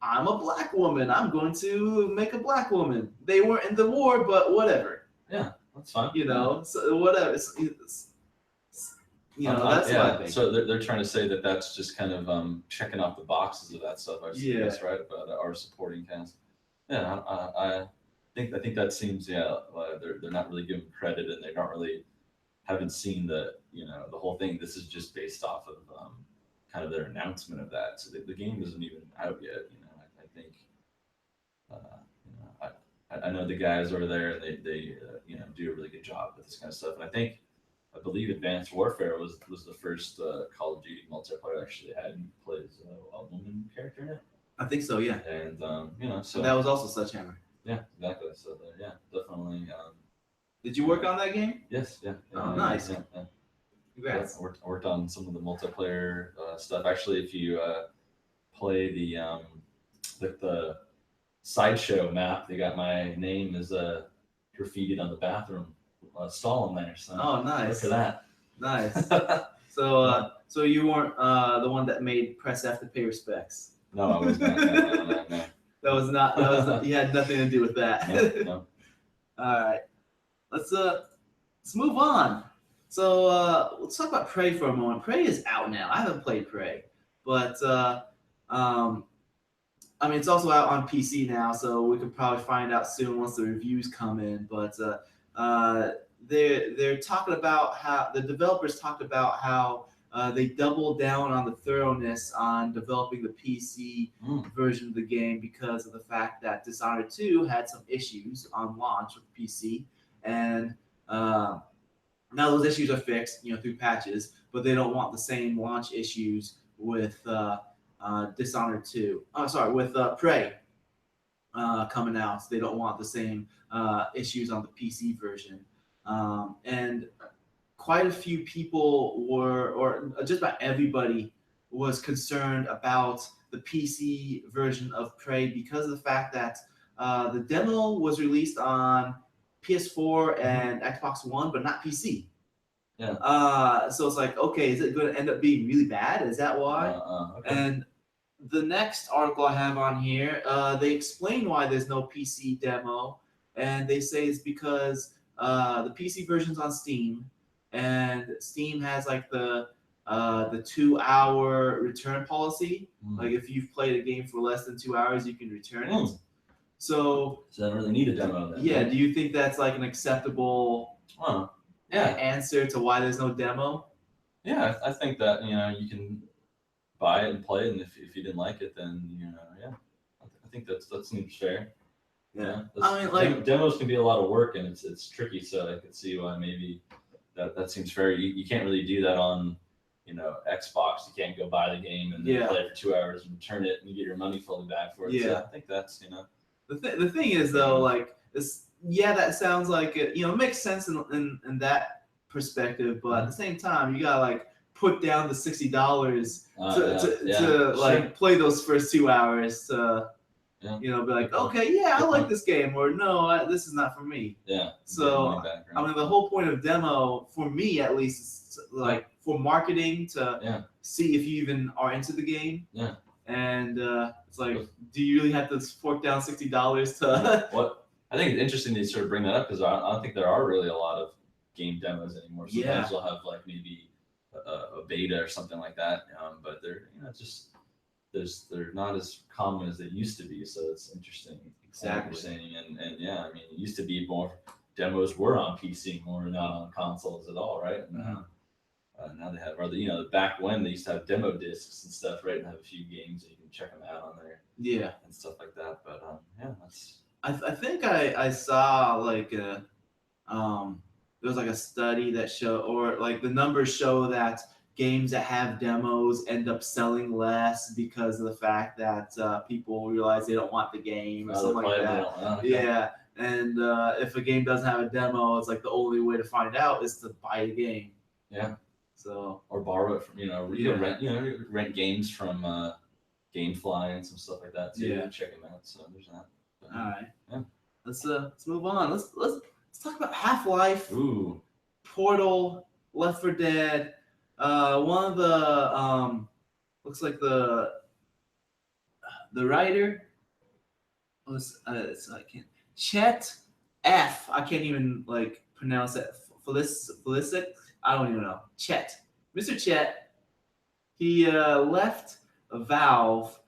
I'm a black woman. I'm going to make a black woman. They weren't in the war, but whatever. Yeah, that's fine. So whatever. That's what I think. So they're trying to say that that's just kind of checking off the boxes of that stuff. I guess, right, about our supporting cast. Yeah, I think that seems they're not really giving credit, and they haven't seen the whole thing. This is just based off of kind of their announcement of that. So the game isn't even out yet. I think I know the guys over there, and they do a really good job with this kind of stuff. And I believe Advanced Warfare was the first Call of Duty multiplayer actually had plays a woman character in it. I think so, yeah. And so that was also Sledgehammer. Yeah, exactly. So definitely. Did you work on that game? Yes. Yeah. Oh, nice. Yeah. Congrats. I worked on some of the multiplayer stuff. Actually, if you play the sideshow map, they got my name as graffitied on the bathroom stall in there. So oh, nice. Look at that. Nice. So you weren't the one that made Press F to pay respects. No, I was not. No. That was not. You had nothing to do with that. No. All right. Let's move on. So let's talk about Prey for a moment. Prey is out now. I haven't played Prey, but it's also out on PC now, so we could probably find out soon once the reviews come in. But they're talking about how the developers talked about how they doubled down on the thoroughness on developing the PC version of the game because of the fact that Dishonored 2 had some issues on launch with PC, and now those issues are fixed, through patches, but they don't want the same launch issues with Dishonored 2. Oh, sorry, with Prey coming out. So they don't want the same issues on the PC version. And quite a few people or just about everybody was concerned about the PC version of Prey because of the fact that the demo was released on PS4 and Xbox One, but not PC. Yeah. So it's like, okay, is it going to end up being really bad? Is that why? Okay. And the next article I have on here, they explain why there's no PC demo, and they say it's because the PC version's on Steam, and Steam has like the 2-hour return policy. Like if you've played a game for less than 2 hours, you can return it. So I don't really need a demo then. Yeah, do you think that's like an acceptable answer to why there's no demo? Yeah, I think that you can buy it and play it, and if you didn't like it, then I think that seems fair. Yeah. Demos can be a lot of work, and it's tricky. So I could see why maybe that seems fair. You can't really do that on Xbox. You can't go buy the game and then play it for 2 hours and return it and you get your money fully back for it. Yeah. So I think that's The thing is though, like this. Yeah, that sounds like it. Makes sense in that perspective, but at the same time, you gotta like put down the $60 to Sure. like play those first 2 hours to Yeah. be like, Good point. okay, yeah, I Good like point. this game, or no, this is not for me. Yeah. So Get money back, right? I mean, the whole point of demo, for me at least, is like for marketing to see if you even are into the game. Yeah. And it's like, do you really have to fork down $60 to? What I think it's interesting that you sort of bring that up because I don't think there are really a lot of game demos anymore. Sometimes you'll have like maybe a beta or something like that, but they're just they're not as common as they used to be. So it's interesting. Exactly. What you're saying, and yeah, I mean, it used to be more demos were on PC more, not on consoles at all, right? And now they have, or back when they used to have demo discs and stuff, right? And have a few games that you can check them out on there. Yeah. And stuff like that. But that's. I think I saw like there was like a study that or like the numbers show that games that have demos end up selling less because of the fact that people realize they don't want the game or something like that. Okay. Yeah. And if a game doesn't have a demo, it's like the only way to find out is to buy the game. Yeah. So. Or borrow it from rent games from GameFly and some stuff like that too. Yeah. Check them out. So there's that. But, all right. Yeah. Let's move on. Let's talk about Half-Life. Ooh. Portal, Left 4 Dead. One of the looks like the writer was I can't Chet F. I can't even like pronounce that. Felicic. I don't even know. Chet. Mr. Chet. He left Valve.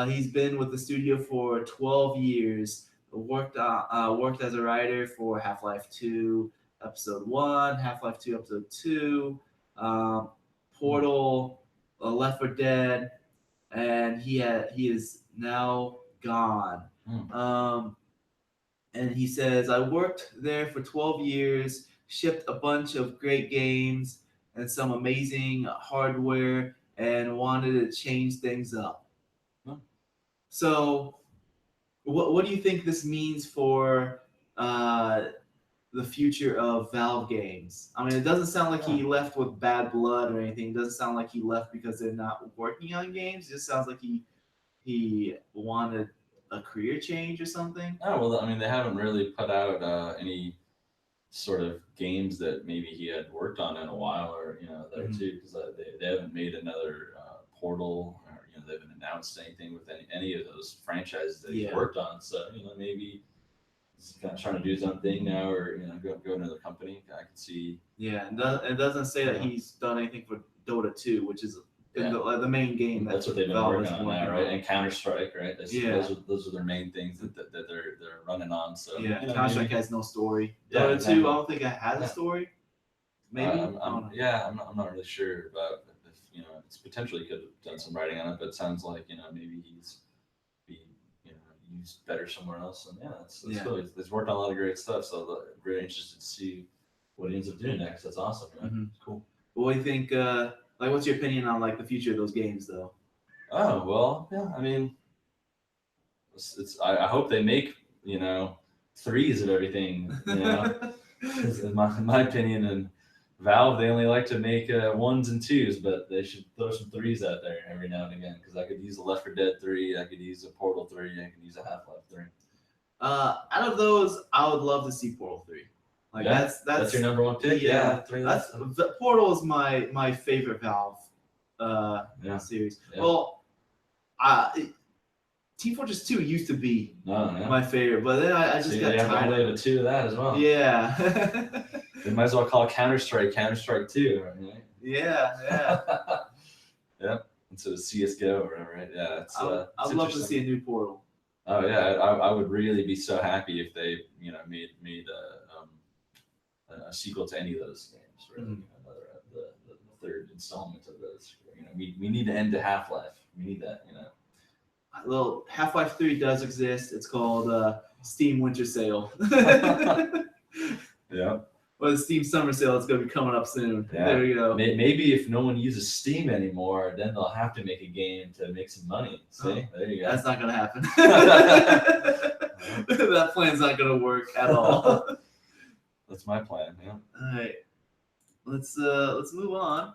He's been with the studio for 12 years. Worked as a writer for Half-Life 2 Episode 1, Half-Life 2 Episode 2, Portal, Left 4 Dead, and he is now gone. And he says, I worked there for 12 years, shipped a bunch of great games and some amazing hardware, and wanted to change things up. So what do you think this means for the future of Valve games? I mean, it doesn't sound like he left with bad blood or anything. It doesn't sound like he left because they're not working on games. It just sounds like he wanted a career change or something. Oh, well, I mean, they haven't really put out any sort of games that maybe he had worked on in a while, or there too, because they haven't made another Portal, or they haven't announced anything with any of those franchises that he's worked on. So maybe he's kind of trying to do his own thing now, or go to another company. I can see. Yeah, it doesn't say that he's done anything for Dota 2, which is the main game. That's what they've been working on now, right? And Counter-Strike, right? Those are their main things that they're running on. So Counter-Strike has no story. Dota 2, I don't think it has a story. Maybe. I'm not really sure about if it's potentially could have done some writing on it, but it sounds like maybe he's better somewhere else. And that's cool. He's worked on a lot of great stuff, so very interested to see what he ends up doing next. That's awesome. It's cool. What do you think? What's your opinion on like the future of those games, though? Oh well, yeah. I mean, I hope they make threes of everything. In my opinion, and Valve, they only like to make ones and twos, but they should throw some threes out there every now and again, because I could use a Left 4 Dead 3, I could use a Portal 3, I could use a Half-Life 3. Out of those, I would love to see Portal 3. Like that's your number one pick. Yeah, Portal is my favorite Valve series. Yeah. Well, Team Fortress 2 used to be my favorite, but then I just got tired of 2 of that as well. Yeah. They might as well call Counter-Strike 2, right? Yeah. Yep. Instead of CS:GO or whatever, right? Yeah. I'd love to see a new Portal. Oh yeah, I would really be so happy if they made a sequel to any of those games, right? Another the third installment of those. We need to end to Half-Life. We need that. Well, Half-Life 3 does exist. It's called Steam Winter Sale. Yeah. Or the Steam Summer Sale. It's going to be coming up soon. Yeah. There you go. Maybe if no one uses Steam anymore, then they'll have to make a game to make some money. See? There you go. That's not going to happen. That plan's not going to work at all. That's my plan. Yeah. All right. Let's move on.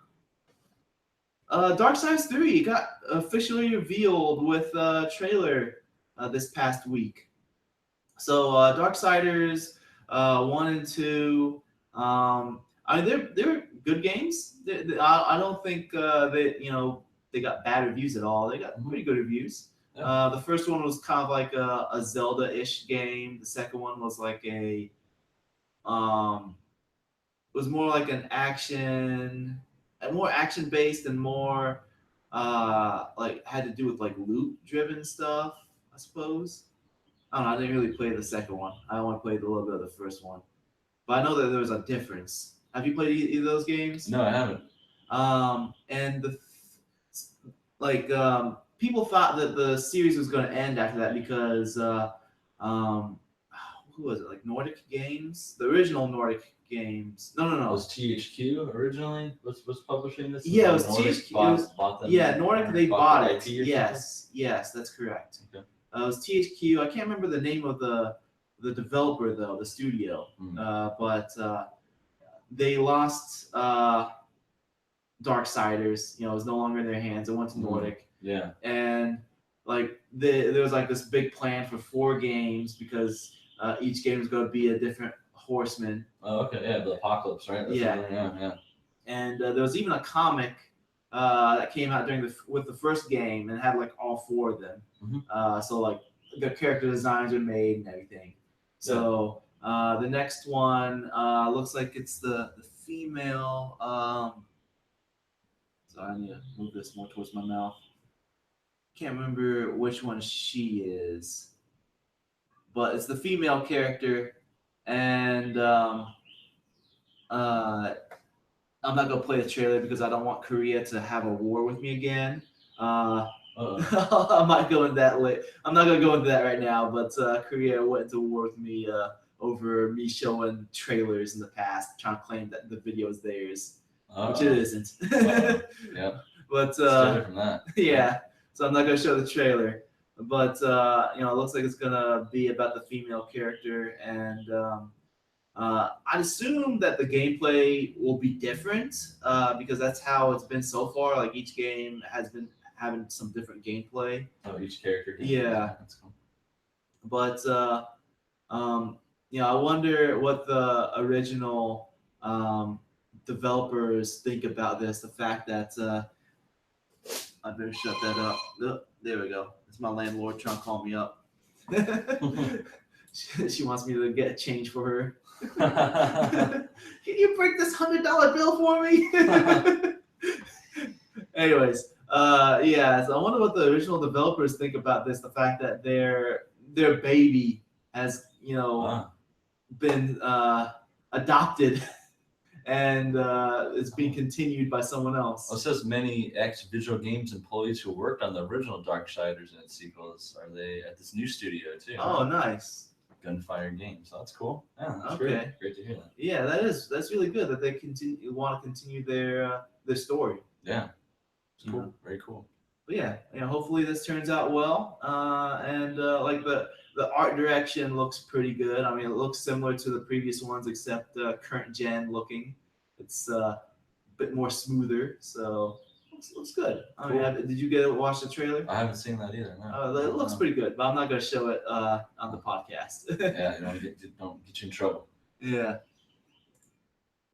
Darksiders 3 got officially revealed with a trailer this past week. So Darksiders 1 and 2, I mean they're good games. I don't think they got bad reviews at all. They got pretty good reviews. Yeah. The first one was kind of like a Zelda-ish game. The second one was like um, it was more like an action, more action based and more like had to do with like loot driven stuff, I suppose. I don't know. I didn't really play the second one. I only played a little bit of the first one, but I know that there was a difference. Have you played either of those games? No, I haven't. And people thought that the series was going to end after that because um, who was it? Like Nordic Games, the original Nordic Games. No. Was THQ originally was publishing this? Yeah, it was Nordic THQ. Bought them. Yeah, Nordic. They bought the it. IP or something? Yes, that's correct. Okay. It was THQ. I can't remember the name of the developer though, the studio. But they lost Darksiders. It was no longer in their hands. It went to Nordic. Yeah. And like there was like this big plan for 4 games because each game is going to be a different horseman. Oh, okay. Yeah, the Apocalypse, right? Yeah. And there was even a comic that came out with the first game and had like all 4 of them. So like the character designs are made and everything. So the next one looks like it's the female. So I need to move this more towards my mouth. Can't remember which one she is, but it's the female character, and I'm not gonna play the trailer because I don't want Korea to have a war with me again. I might go into that late. I'm not gonna go into that right now, but Korea went into war with me over me showing trailers in the past, trying to claim that the video is theirs, which it isn't. Yeah. But different from that. yeah, so I'm not gonna show the trailer. But it looks like it's gonna be about the female character, and I'd assume that the gameplay will be different because that's how it's been so far. Like each game has been having some different gameplay. Oh, each character. Yeah. That's cool. But I wonder what the original developers think about this. The fact that I better shut that up. Oh, there we go. It's my landlord trying to call me up. She wants me to get change for her. Can you break this $100 bill for me? Anyways, so I wonder what the original developers think about this. The fact that their baby has been adopted and it's being continued by someone else. Well, it says many ex-Visual Games employees who worked on the original Darksiders and its sequels are they at this new studio too. Oh, nice. Gunfire Games. So that's cool. Yeah, that's Okay. Great to hear that. Yeah, that's really good that they want to continue their story. Yeah, it's cool. Very cool. But yeah, hopefully this turns out well. And like the art direction looks pretty good. I mean, it looks similar to the previous ones, except current gen looking. It's a bit more smoother, so looks good. I mean, did you watch the trailer? I haven't seen that either. No. It looks pretty good, but I'm not going to show it on the podcast. Yeah, don't get you in trouble. Yeah.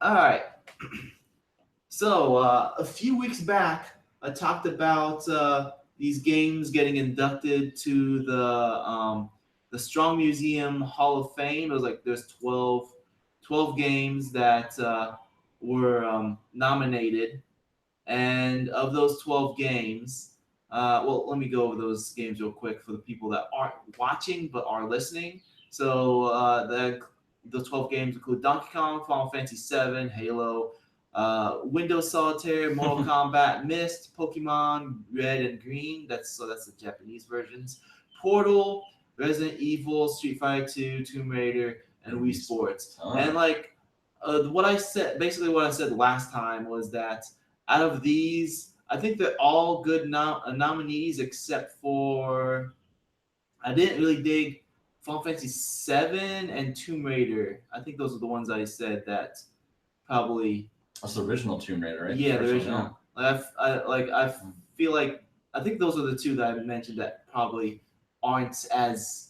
All right. So a few weeks back, I talked about these games getting inducted to the Strong Museum Hall of Fame. It was like there's 12 games that were nominated. And of those 12 games, let me go over those games real quick for the people that aren't watching but are listening. So the 12 games include Donkey Kong, Final Fantasy VII, Halo, Windows Solitaire, Mortal Kombat, Myst, Pokemon Red and Green. That's the Japanese versions. Portal, Resident Evil, Street Fighter 2, Tomb Raider, and Wii Sports. Oh. And what I said last time was that out of these, I think they're all good nominees except for I didn't really dig Final Fantasy VII and Tomb Raider. I think those are the ones I said that probably. That's the original Tomb Raider, right? Yeah, the original. I feel like I think those are the two that I mentioned that probably aren't as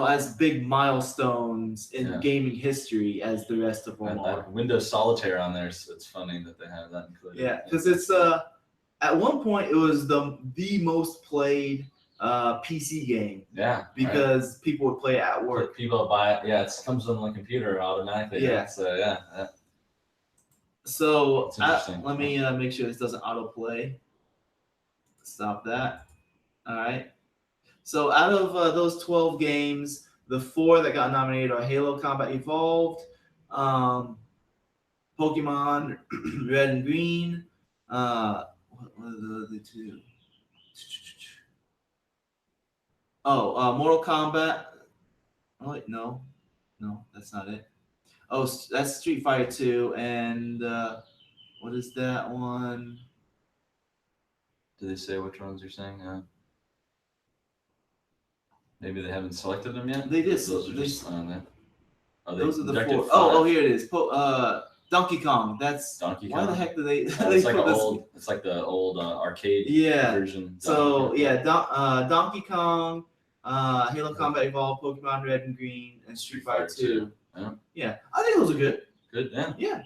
as big milestones in Yeah. gaming history as the rest of them And are. Windows Solitaire on there, so it's funny that they have that included. Yeah, because it's at one point it was the most played PC game Yeah. because people would play it at Right. work. People buy it. Yeah, it comes on the computer automatically. Yeah. Right? So yeah. So It's interesting. let me make sure this doesn't autoplay. Stop that. All right. So out of those 12 games, the 4 that got nominated are Halo Combat Evolved, Pokemon Red and Green. What are the other 2? Oh, Mortal Kombat. Oh wait, no, that's not it. Oh, that's Street Fighter 2, and what is that one? Do they say which ones you're saying? Maybe they haven't selected them yet. They did. Those are just on there. Those are the 4. Oh, here it is. Donkey Kong. That's Donkey Kong. Why the heck do they? It's like It's like the old arcade version. So Donkey Kong, Halo Combat Evolved, Pokemon Red and Green, and Street Fighter 2. Yeah, I think those are good. Good. Yeah. Yeah.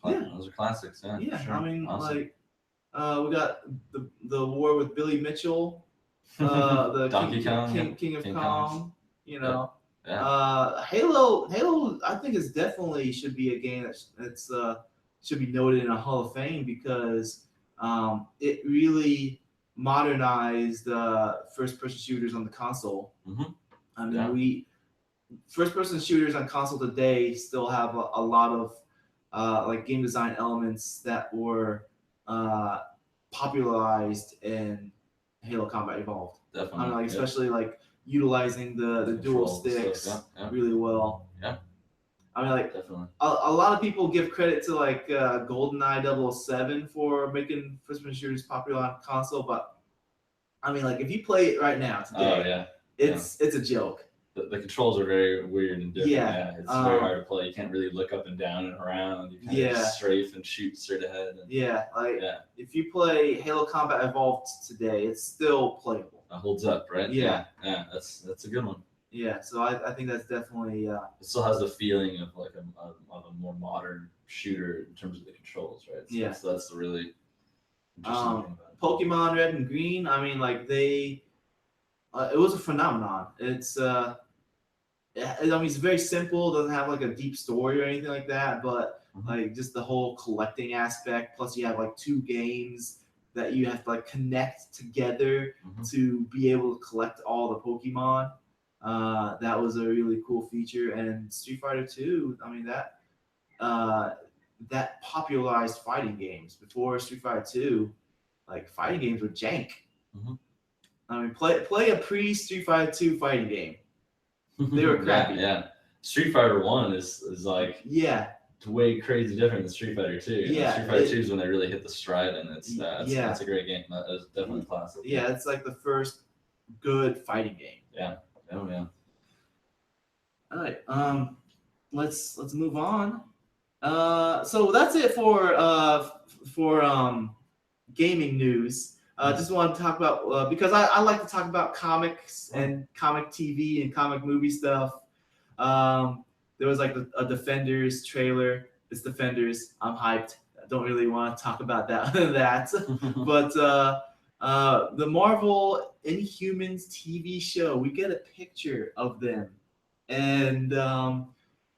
Those are classics. Yeah. Yeah. Sure. I mean, awesome. we got the war with Billy Mitchell, the Donkey Kong, King of Kong. Yeah. Halo, I think is definitely should be a game that's should be noted in a Hall of Fame because it really modernized first-person shooters on the console. Mm-hmm. I mean, first-person shooters on console today still have a lot of like game design elements that were popularized in Halo Combat Evolved. Definitely. I mean, especially like utilizing the dual sticks really well. Yeah. I mean, like definitely. A lot of people give credit to like GoldenEye 007 for making first-person shooters popular on console, but I mean, like if you play it right now today, it's a joke. The controls are very weird and different. Yeah. It's very hard to play. You can't really look up and down and around. You kind of just strafe and shoot straight ahead. If you play Halo Combat Evolved today, it's still playable. It holds up, right? Yeah. That's a good one. Yeah, so I think that's definitely. It still has the feeling of like a more modern shooter in terms of the controls, right? So that's the really interesting thing about it. Pokemon Red and Green. I mean, like it was a phenomenon. It's it's very simple. Doesn't have like a deep story or anything like that, but like just the whole collecting aspect. Plus, you have like 2 games that you have to like connect together to be able to collect all the Pokemon. That was a really cool feature. And Street Fighter 2, I mean that popularized fighting games. Before Street Fighter 2, like fighting games were jank. I mean, play a pre-Street Fighter 2 fighting game. They were crappy. Yeah. Street Fighter 1 is like way crazy different than Street Fighter 2. Street Fighter 2 is when they really hit the stride, and it's a great game. That is definitely classic. Yeah, it's like the first good fighting game. Yeah. Oh yeah. All right. Let's move on. So that's it for gaming news. Just want to talk about because I like to talk about comics and comic TV and comic movie stuff. There was like a Defenders trailer. It's Defenders. I'm hyped. I don't really want to talk about that. But the Marvel Inhumans TV show, we get a picture of them, and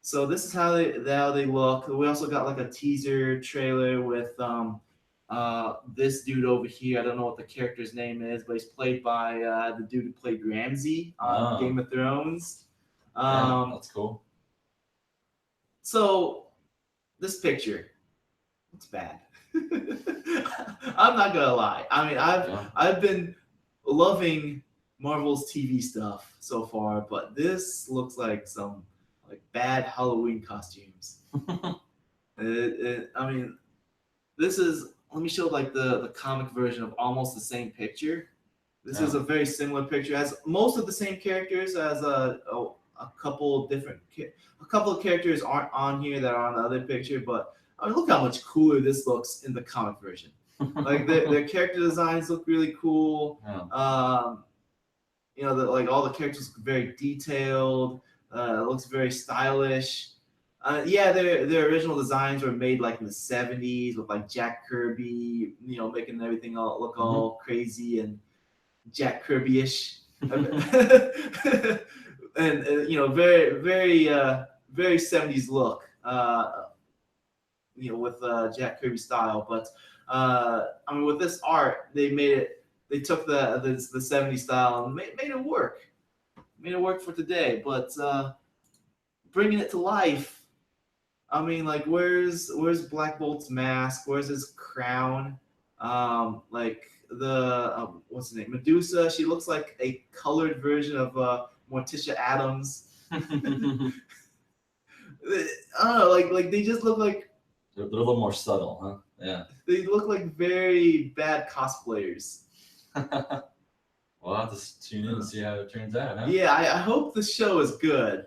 so this is how they look. We also got like a teaser trailer with this dude over here. I don't know what the character's name is, but he's played by the dude who played Ramsay on Game of Thrones. That's cool. So this picture looks bad. I'm not gonna lie. I mean, I've been loving Marvel's TV stuff so far, but this looks like some like bad Halloween costumes. I mean, this is. Let me show like the comic version of almost the same picture. This is a very similar picture. It has most of the same characters as a couple of characters aren't on here that are on the other picture, but I mean, look how much cooler this looks in the comic version. Like their character designs look really cool. Yeah. Like all the characters look very detailed. It looks very stylish. Yeah, their original designs were made like in the 70s with like Jack Kirby, making everything all look all crazy and Jack Kirby-ish. and very very 70s look. With Jack Kirby style, but I mean, with this art, they took the 70s style and made it work. Made it work for today, but bringing it to life. I mean, like, where's Black Bolt's mask? Where's his crown? Like what's her name? Medusa. She looks like a colored version of Morticia Adams. I don't know, like they just look like they're a little more subtle, huh? Yeah. They look like very bad cosplayers. We'll have to tune in and see how it turns out, huh? Yeah, I hope the show is good.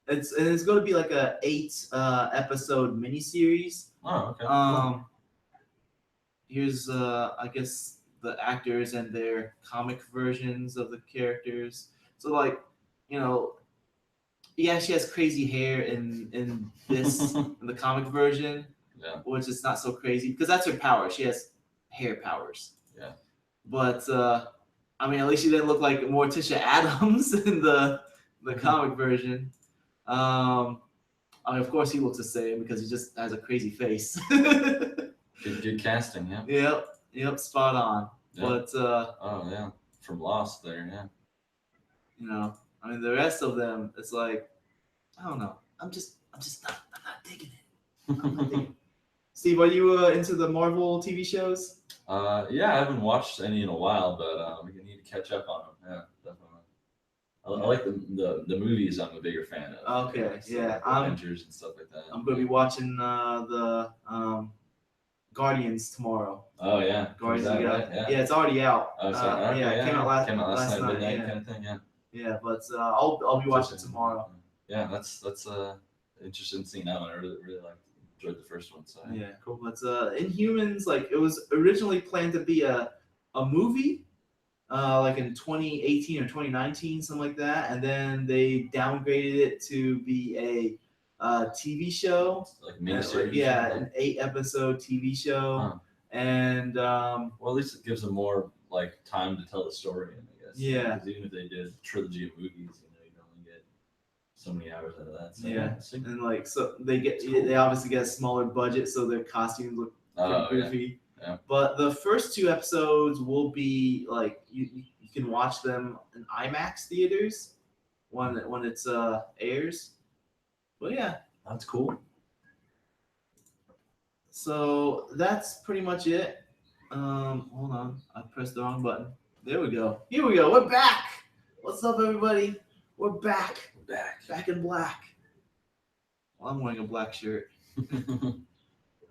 It's going to be like a 8 episode miniseries. Oh, okay. Here's I guess the actors and their comic versions of the characters. So like, yeah, she has crazy hair in this in the comic version. Yeah. Which is not so crazy because that's her power. She has hair powers. Yeah. But I mean, at least she didn't look like Morticia Adams in the comic version. I mean, of course, he looks the same because he just has a crazy face. good casting, yeah. Yep, spot on. Yeah. But oh yeah, from Lost there, yeah. I mean, the rest of them, it's like, I don't know. I'm not digging it. I'm not digging it. Steve, are you into the Marvel TV shows? Yeah, I haven't watched any in a while, but we need to catch up on them. Yeah, definitely. I like the movies. I'm a bigger fan of. Okay, yeah. Like Avengers and stuff like that. I'm gonna be watching the Guardians tomorrow. Oh yeah, Guardians. Yeah, it's already out. Oh, sorry. Okay, yeah, it came out last night. midnight kind of thing. Yeah. Yeah, but I'll be watching tomorrow. Yeah, that's interesting to see now. I really enjoyed the first one. So yeah, cool. But Inhumans, like, it was originally planned to be a movie, like in 2018 or 2019, something like that, and then they downgraded it to be a TV show, like miniseries. Yeah, an 8 episode TV show, and well, at least it gives them more like time to tell the story. I guess. Yeah. Because even if they did a trilogy of movies, you can only get so many hours out of that. So, yeah, and like so they obviously get a smaller budget, so their costumes look pretty goofy. Yeah. But the first 2 episodes will be like you can watch them in IMAX theaters when it's airs. But yeah, that's cool. So that's pretty much it. Hold on, I pressed the wrong button. There we go. Here we go. We're back. What's up, everybody? We're back. Back in black. Well, I'm wearing a black shirt. All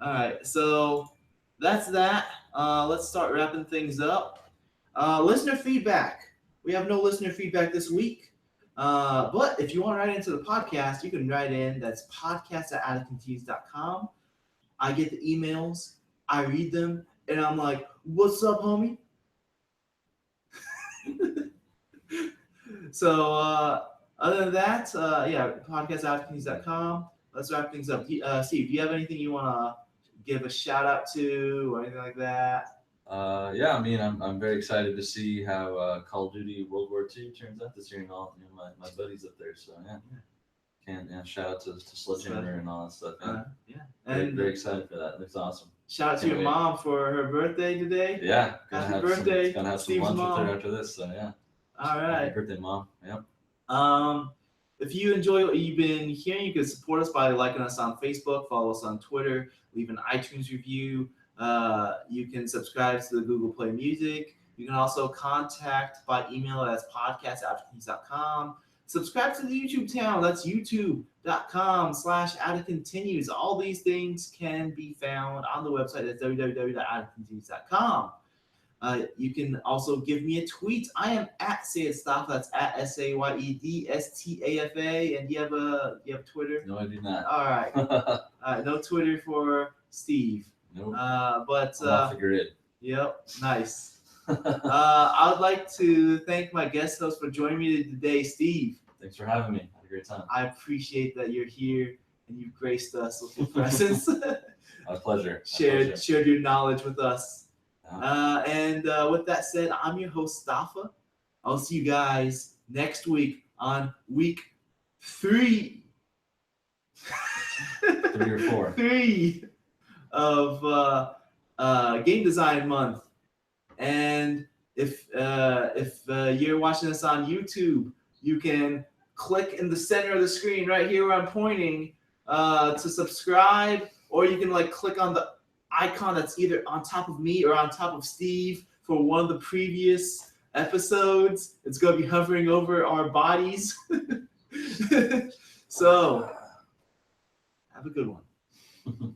right, so that's that. Let's start wrapping things up. Listener feedback. We have no listener feedback this week. But if you want to write into the podcast, you can write in. That's podcast@atticantees.com. I get the emails. I read them. And I'm like, what's up, homie? So other than that, yeah, podcast@atticantees.com. Let's wrap things up. Steve, do you have anything you want to give a shout out to or anything like that? Yeah, I mean, I'm very excited to see how Call of Duty World War II turns out this year and all. My buddies up there, so yeah. Shout out to Sledgehammer and all that stuff. Yeah, and very excited for that. It looks awesome. Shout out to your mom for her birthday today. Yeah, happy birthday! Gonna have some Steve's lunch mom. with her after this. So yeah. All right. Happy birthday, Mom. Yep. If you enjoy what you've been hearing, you can support us by liking us on Facebook, follow us on Twitter, leave an iTunes review. You can subscribe to the Google Play Music. You can also contact by email at podcast@atticantees.com. Subscribe to the YouTube channel. That's youtube.com/atticantees. All these things can be found on the website. That's www.atticantees.com. You can also give me a tweet. I am at Sayedstafa. That's at SAYEDSTAFA. And you have Twitter? No, I do not. All right. No Twitter for Steve. Nope. But I'm off the grid. Yep, nice. I would like to thank my guest host for joining me today, Steve. Thanks for having me. Had a great time. I appreciate that you're here and you've graced us with your presence. My pleasure. Shared your knowledge with us. Yeah. And with that said, I'm your host, Stafa. I'll see you guys next week on week 3. 3 or 4. 3 of Game Design Month. And if you're watching this on YouTube, you can click in the center of the screen right here where I'm pointing to subscribe, or you can click on the icon that's either on top of me or on top of Steve for one of the previous episodes. It's going to be hovering over our bodies. So have a good one.